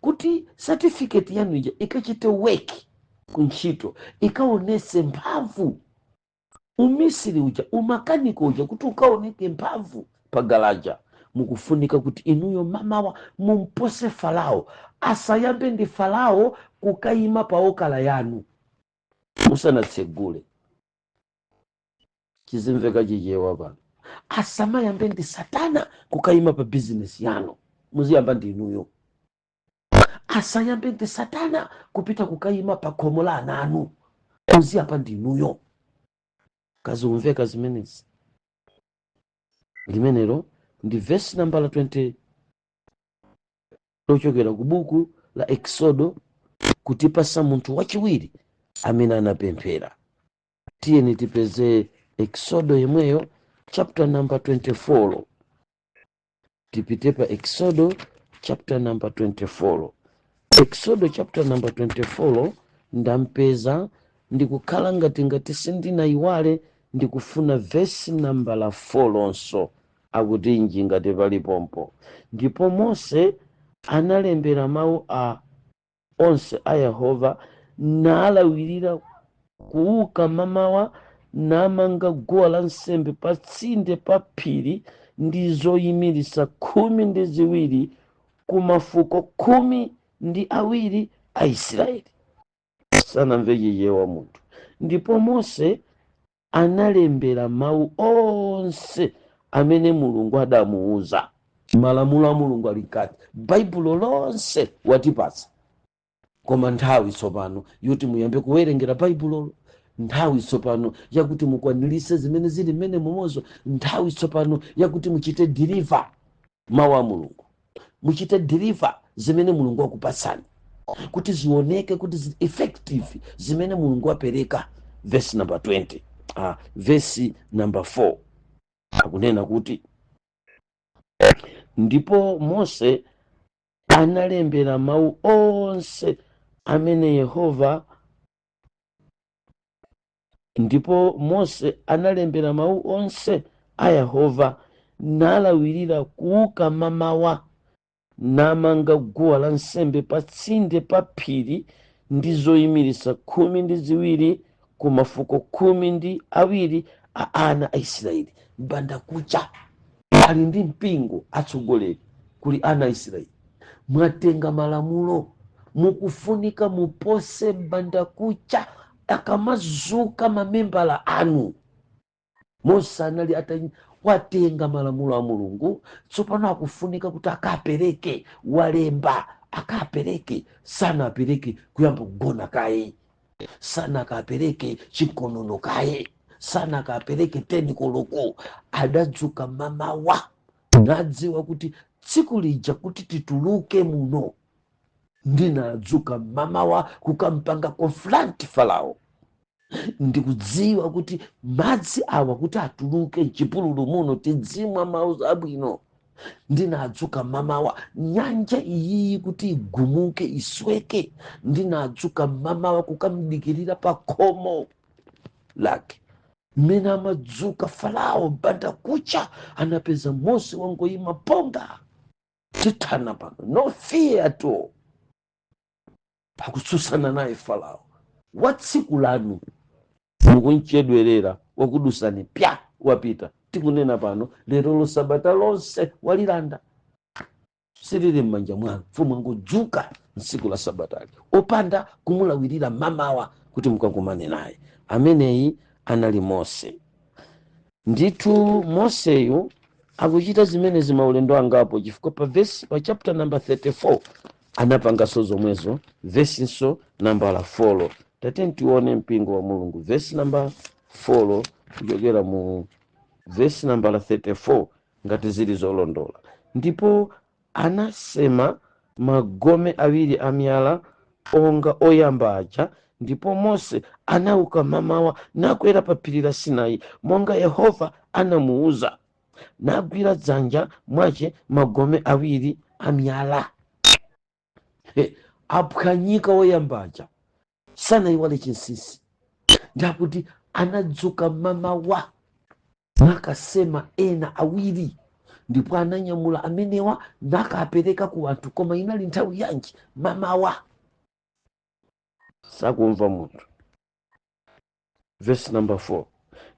kuti certificate yanu ija ikachite work kunchito, ikaonese mphamvu. Umisiri uja, umakaniko uja kuti ukaoneke mphamvu pa galaja. Mukufunika kuti inuyo mamawa mumpose Farao, asayambe ndi Farao kukayima pa okala yanu musanatsegule. Chizimveka chichewa pano. Asamayambe ndi Satana kukayima pa business yanu, muziyamba ndi inuyo. Asayambe ndi Satana kupita kukayima pa khomo la ananu, muziyamba ndi inuyo. Kazumveka zimenezi. Limenelo ndi verse number 20 lochokera ku buku la Exodo, kutipasa munthu wachiwiri amene anapemphera. Tiyeni tipeze Exodo yemweyo chapter number 24. Tipite pa Exodo chapter number 24. Exodo chapter number 24 ndampeza, ndikukhala ngati sindinaiwale, ndikufuna verse number la 4 lonso akuti nji ngati palipompo. Ndipo Mose analembera mawu a onse a Yehova, nalawirira kuuka mamawa, namanga guwa la nsembe pa tsinde pa phiri ndi zoyimirisa 12 ku mafuko 12 a Israeli. Sanamve chichewa munthu. Ndipo Mose analembera mawu onse amene Mulungu adamuuza. Malamulo a Mulungu ali kati, Baibulo lonse watipasa. Koma nthawi tsopano yoti muyambe kuwerengera Baibulo, nthawi tsopano yakuti mukwanirise zimene zili mmene momozo, nthawi tsopano yakuti muchite deliver mawu a mulungu, muchite deliver zimene mulungu akupatsani, kuti zioneke kuti effective zimene mulungu apereka. Verse number 20, verse number 4 akunena kuti ndipo Mose analembera mawu onse amene Yehova ndipo Mose analembera mawu onse a Yehova nalawirira kuuka mamawa, namanga guwa la nsembe pa tsinde pa phiri ndi zoyimiritsa 12 ku mafuko 12 a ana a Israeli. Mbanda kucha ali ndi mpingo atsogoleri kuli ana a Israeli. Mwatenga malamulo, mukufunika mupose mbanda kucha akamazuka mamembala anu. Mose anali watenga malamulo a mulungu, tsopano akufunika kuti akapereke walemba, akapereke. Sana apereke kuyamba kugona kaye, sana akapereke chikonono kaye, sana akapereke 10 koloko. Adadzuka mamawa nadziwa kuti tsiku lija kuti tituluke muno, ndinadzuka mamawa kukampanga confront Farao. Ndikudziwa kuti madzi awa kuti atuluke m'chipululu muno tidzimwa madzi abwino. Ndinadzuka mamawa nyanja iyi kuti igumuke isweke. Ndinadzuka mamawa kukamdikirira pa khomo lake. Mmene amadzuka Farao mbanda kucha anapeza Mose wangoyima ponga tithana pano, no fear at all, pakutsutsana naye Farao. Watsiku lanu mukunchedwerera wakudusani pya wapita. Tikunena pano lero Sabata lonse walilanda, silili m'manja mwanu. Mfumu angudzuka ntsiku la Sabatali opanda kumulawirira mamawa kuti mukakumane naye. Ameneyi anali Mose. Ndithu Moseyu akuchita zimene zimaulendo angapo, chifukwa pa chapter number 34 anapangaso zomwezo. Verse number 4 tateni tione mpingo wa mulungu. Verse number 4 kuchokera mu verse number 34 ngati zili zolondola. Ndipo anasema magome awiri amyala onga oyamba aja, ndipo Mose anauka mamawa nakwera pa phiri la Sinai monga Yehova anamuuza, nagwira dzanja mwache magome awiri amyala. Aphwanyika oyamba aja sanaiwale chinsinsi, ndakuti anadzuka mamawa nakasema ena awiri, ndipo ananyamula amenewa nakapereka ku anthu. Koma inali nthawi yanji? Mamawa. Sakumva munthu. Verse number 4,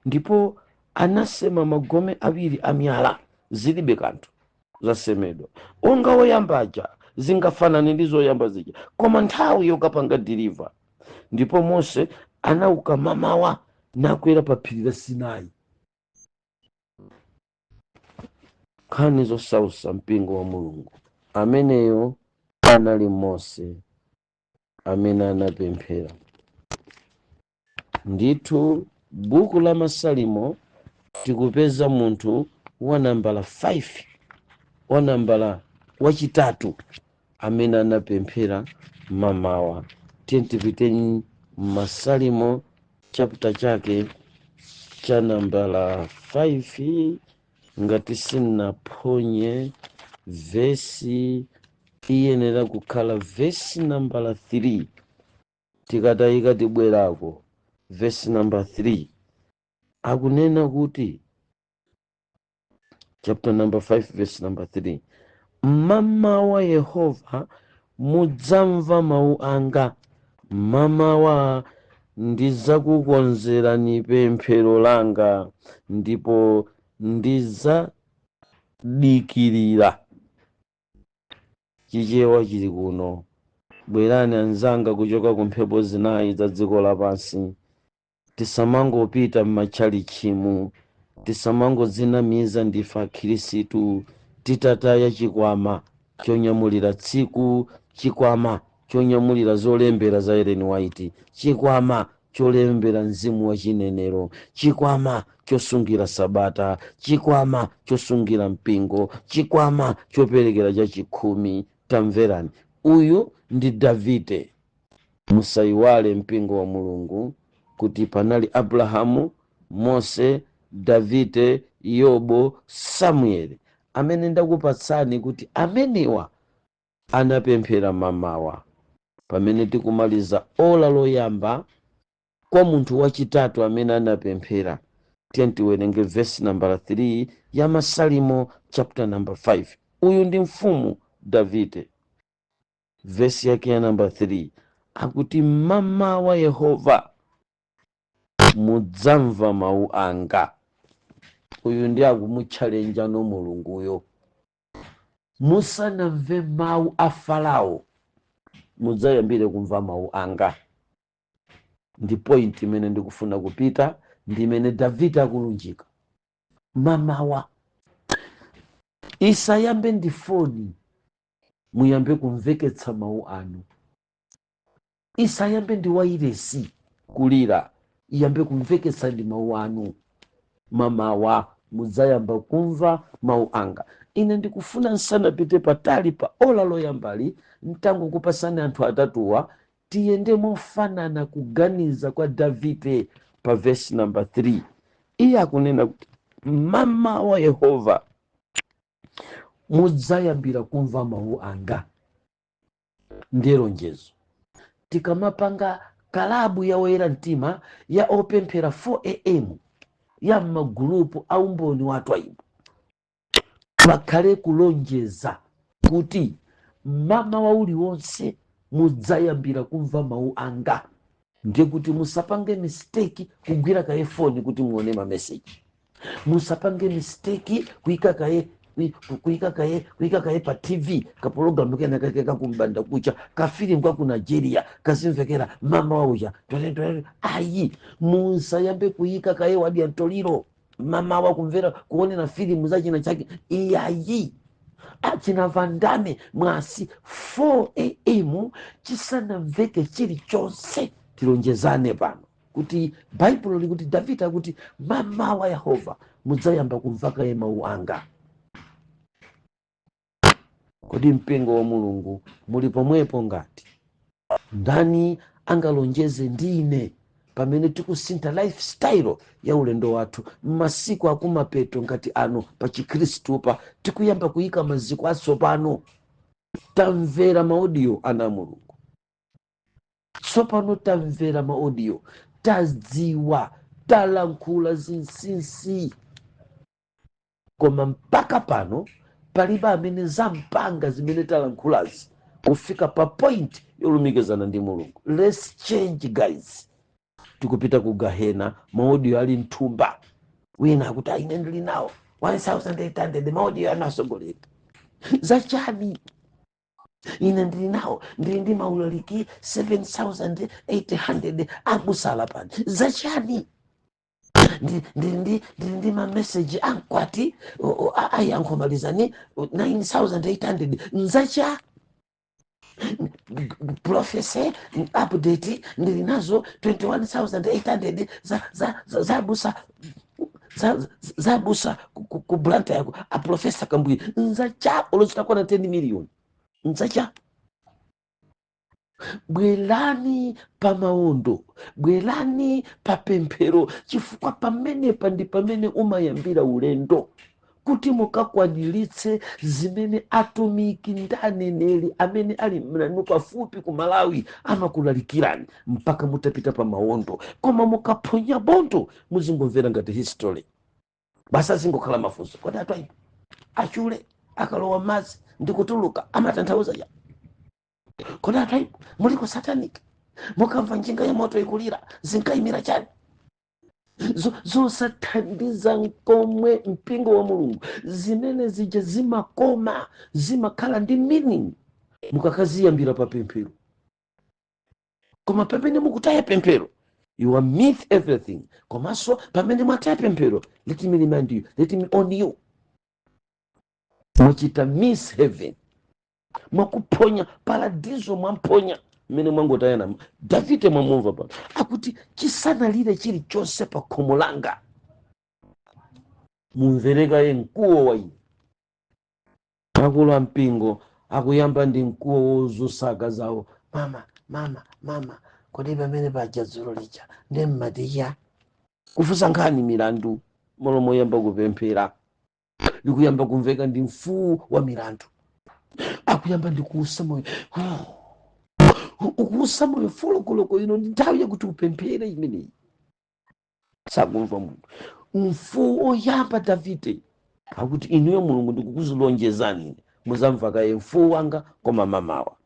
ndipo anasema magome awiri amyala zilibe kanthu zasemedwa onga oyamba aja, zingafanane ndi zoyamba zija, koma nthawi yokapanga deliver. Ndipo Mose anauka mamawa nakwera pa phiri la Sinai. Nkhani zosausa mpingo wa mulungu. Ameneyo anali Mose amene anapemphera. Ndithu buku la Masalimo tikupeza munthu wa nambala 5, wa nambala wachitatu amene anapemphera mamawa. Tipiteni Masalimo chapter chake cha nambala 5, ngati sinaphonye vesi iyenera kukhala vesi nambala 3. Tikatayika tibwerako vesi namba 3 akunena kuti chapter number 5 verse number 3, mamawa Yehova mudzamva mawu anga, mamawa ndidzakukonzerani pemphero langa, ndipo ndidzadikirira. Chichewa chili kuno. Bwerani anzanga kuchoka ku mphepo zinayi za dziko lapansi. Tisamangopita m'matchalichimu, tisamangodzinamiza ndife akhirisitu, titataya chikwama chonyamulira tsiku, chikwama chonyamulira zolembera za Ellen White, chikwama cholembera mzimu wa chinenero, chikwama chosungira sabata, chikwama chosungira mpingo, chikwama choperekera cha chikhumi. Tamverani, uyu ndi Davide. Musaiwale mpingo wa Mulungu kuti panali Abrahamu, Mose, Davide, Yobo, Samueli, amene ndakupatsani kuti amenewa anapemphera mamawa. Pamene tikumaliza ola loyamba kwa munthu wachitatu amene anapemphera, tiwerenge verse number 3 ya Masalimo chapter number 5. Uyu ndi mfumu Davide. Verse yake ya number 3 akuti, mamawa Yehova mudzamva mawu anga. Uyu ndi akumutchalenja no Mulunguyo. Musanamve mawu a Farao, mudzayambire kumva mawu anga. Ndi point imene ndikufuna kupita, ndi imene Davide akulunjika. Mamawa isayambe ndi foni muyambe kumveketsa mawu anu. Isayambe ndi wairesi kulira, iyambe kumveketsa ndi mawu anu. Mamawa mudzayamba kumva mawu anga. Ine ndikufuna nsanapite patali pa ola loyambali, ntango kupasani anthu atatuwa, tiyende mofanana kuganiza kwa Davide pa verse number 3. Iye akunena kuti mamawa Yehova mudzayambira kumva mawu anga. Ndiye lonjezo. Tikamapanga kalabu ya oyera mtima ya opemphera 4 am ya magulupu a umboni watu aibu, pakhale kulonjeza kuti mamawa uliwonse mudzayambira kumva mawu anga. Ndiye kuti musapange mistake kugwira kaye foni kuti muone ma message. Musapange mistake kuika kaye pa TV kapologamu kena kakeka kumbanda kucha kafilimu kwa ku Nigeria kasimvekera mama wauja ayi. Musayambe kuika kaye wadi antoliro mama wa kumvera kuone na filimu za china chake iyayi. Achina Vandame mwasi 4 am chisanamveke chilichonse. Tilonjezane pano kuti Bible likuti Davide akuti mamawa Yehova mudzayamba kumva kaye mawu anga. Kodi mpingo wa Mulungu muli pomwepo ngati? Ndani angalonjeze ndine pamene tikusintha lifestyle ya ulendo wathu m'masiku akumapeto ngati ano pa Chikhristu pa tikuyamba kuyika maziko atsopano? Tamvera maaudio ana Mulungu. Tsopano tamvera maaudio, tadziwa, talankhula zinsinsi. Koma mpaka pano palibe amene zampanga zimene talankhulazi kufika pa point yolumikizana ndi Mulungu. Let's change guys. Tikupita ku Gahena, maaudio ali mthumba. Wina akuti ine ndili nawo 1800 maaudio anasogoleri. Zachani? Ine ndili nawo ndili ndi maulaliki 7800 akusala pani. Zachani? Ndi ma message ankwati ayankhomalizani 9800 nzacha. Prophecy update ndili nazo 21800 zabusa ku blanta yako a professor Kambwi nzacha olochita na 10 million nzacha. Bwelani pa maondo, bwelani pa pemphero, chifukwa pamenepa ndi pamene umayambira ulendo kuti mukakwaniritse zimene atumiki ndaneneri amene ali mnanu pafupi ku Malawi amakulalikirani mpaka mutapita pa maondo. Koma mukaphonya bondo muzingomvera ngati history basa, zingokhala mafunso. Kodi atwayi achule akalowa madzi ndikutuluka amatanthauza ya? Kodi atwayi muliko satanic mukamva njinga ya moto ikulira zinkayimira chani? Zosathandiza nkomwe mpingo wa Mulungu. Zimene zija zimakoma zimakhala ndi meaning mukakaziyambira pa pemphero. Koma pamene mukutaya pemphero you are miss everything. Komanso pamene mwataya pemphero, let me remind you, let me on you, mwachita miss heaven. Mwakuphonya paradiso, mwamponya mmene mwangotayana Davide mwamumva pano akuti chisanalire chilichonse pa khomo langa mumverekaye mkuwo wa ine. Akulu ampingo akuyamba ndi mkuwo wozunsa zawo, mama kodi pamene paja dzulo lija ndi mmatiya kufunsa nkhani milandu molomo yamba kupemphera likuyamba kumveka ndi mfuwu wa milandu akuyamba ndi kuusa moyo ukuusa moyo folokoloko ino ndi nthawi yakuti upemphere imeneyi sakumva munthu mfuwu oyamba Davide akuti inuyo Mulungu ndikukuzilonjezani muzamva kaye mfuwu wanga koma mamawa.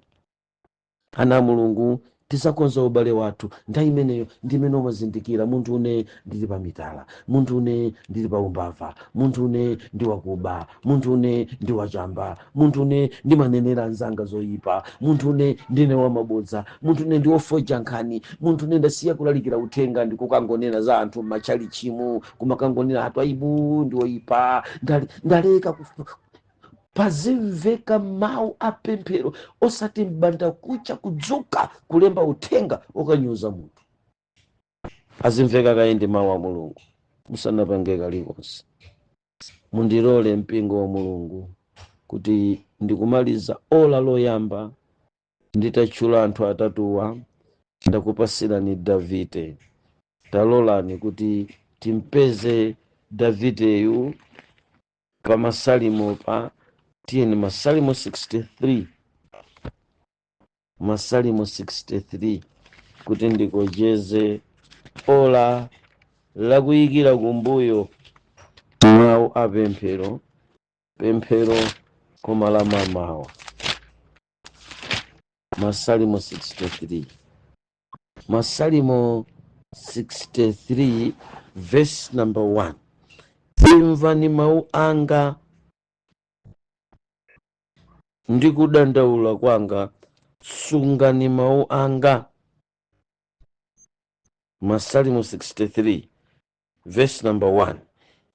Ana Mulungu tisakonza ubale wathu nthawi imeneyo ndi imene umazindikira munthu une ndili pa mitala, munthu une ndili pa umbava, munthu une ndi wakuba, munthu une ndi wachamba, munthu une ndimanenera anzanga zoyipa, munthu une ndine wamabodza, munthu une ndi wofoja nkhani, munthu une ndasiya kulalikira uthenga ndikukangonena za anthu machali chimu kumakangonena athu aibu ndi woyipa ndaleka pazimveka mawu apemphero osati mbanda kucha kudzuka kulemba uthenga okanyuza munthu. Azimveka kayendi mawu a Mulungu musanapange kalikonse. Mundilole mpingo wa Mulungu kuti ndikumaliza ola loyamba nditachula anthu atatuwa ndakupasirani Davide. Talolani kuti timpeze Davideyu pa masalimo pa tiyeni masalimo 63 masalimo 63 kuti ndikojeze ola lakuyikira kumbuyo mawu apemphero pemphero koma la mamawa. Masalimo 63 masalimo 63 verse number 1. Imvani mawu anga ndikudandaula kwanga, sungani mawu anga. Masalimo 63 verse number 1.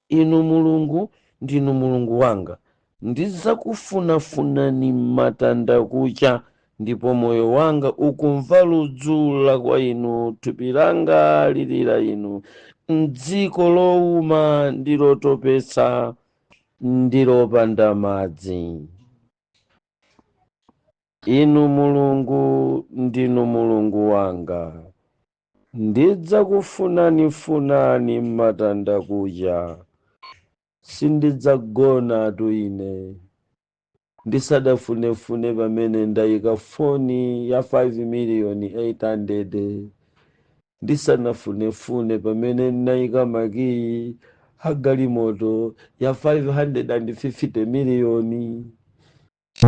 Inu Mulungu ndinu Mulungu wanga, ndizakufunafunani matanda kucha, ndipo moyo wanga ukumva ludzula kwa inu, thupi langa lilira inu, mdziko lowuma ndilotopetsa ndilopanda madzi. Inu Mulungu ndinu Mulungu wanga, ndidzakufunani matanda kucha, sindidzagona tu ine ndisadafunefune pamene ndayika foni ya 5,800,000 ndisanafunefune pamene ndayika makiyi agalimoto ya 550 miliyoni.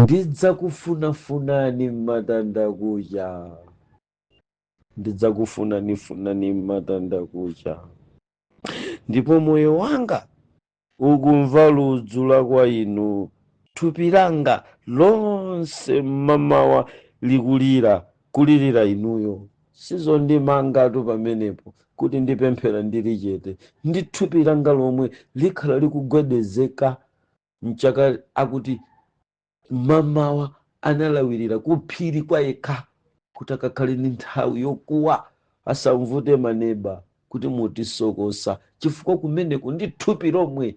Ndidzakufunafunani matanda kucha, ndidzakufunani matanda kucha, ndipo moyo wanga ukumva ludzula kwa inu, thupi langa lonse mamawa kulirira inuyo. Sizondimangatu pamenepo kuti ndipemphera ndili chete, ndi thupi langa lomwe likhala likugwedezeka mchaka akuti mamawa analawirira kuphiri kwa yekha kuti akakhale ndi nthawi yokuwa asamvute maneba kuti mutisokosa, chifukwa kumeneko ndi thupi lomwe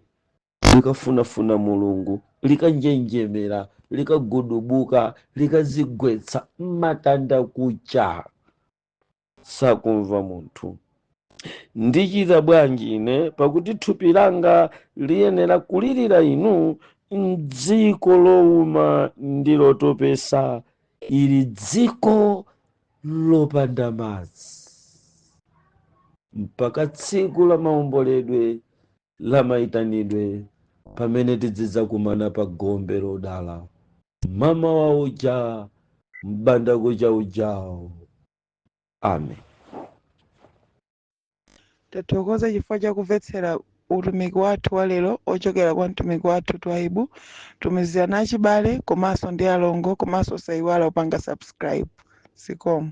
likafunafuna Mulungu, likanjenjemera, likagudubuka, likazigwetsa matanda kucha. Sakumva munthu. Ndichita bwanji ine pakuti thupi langa liyenera kulirira inu, mdziko lowuma ndilotopetsa, ili dziko lopanda madzi, mpaka tsiku la maomboledwe la mayitanidwe pamene tidzakumana pa gombe lodala, mamawa uja mbanda kucha ujawo. Amen. Tathokoza chifukwa cha kumvetsera utumiki wathu wa lero ochokera kwa mtumiki wathu Twaibu. Tumizirana achibale komanso ndi alongo, komanso sayiwala upanga subscribe. Sikomo.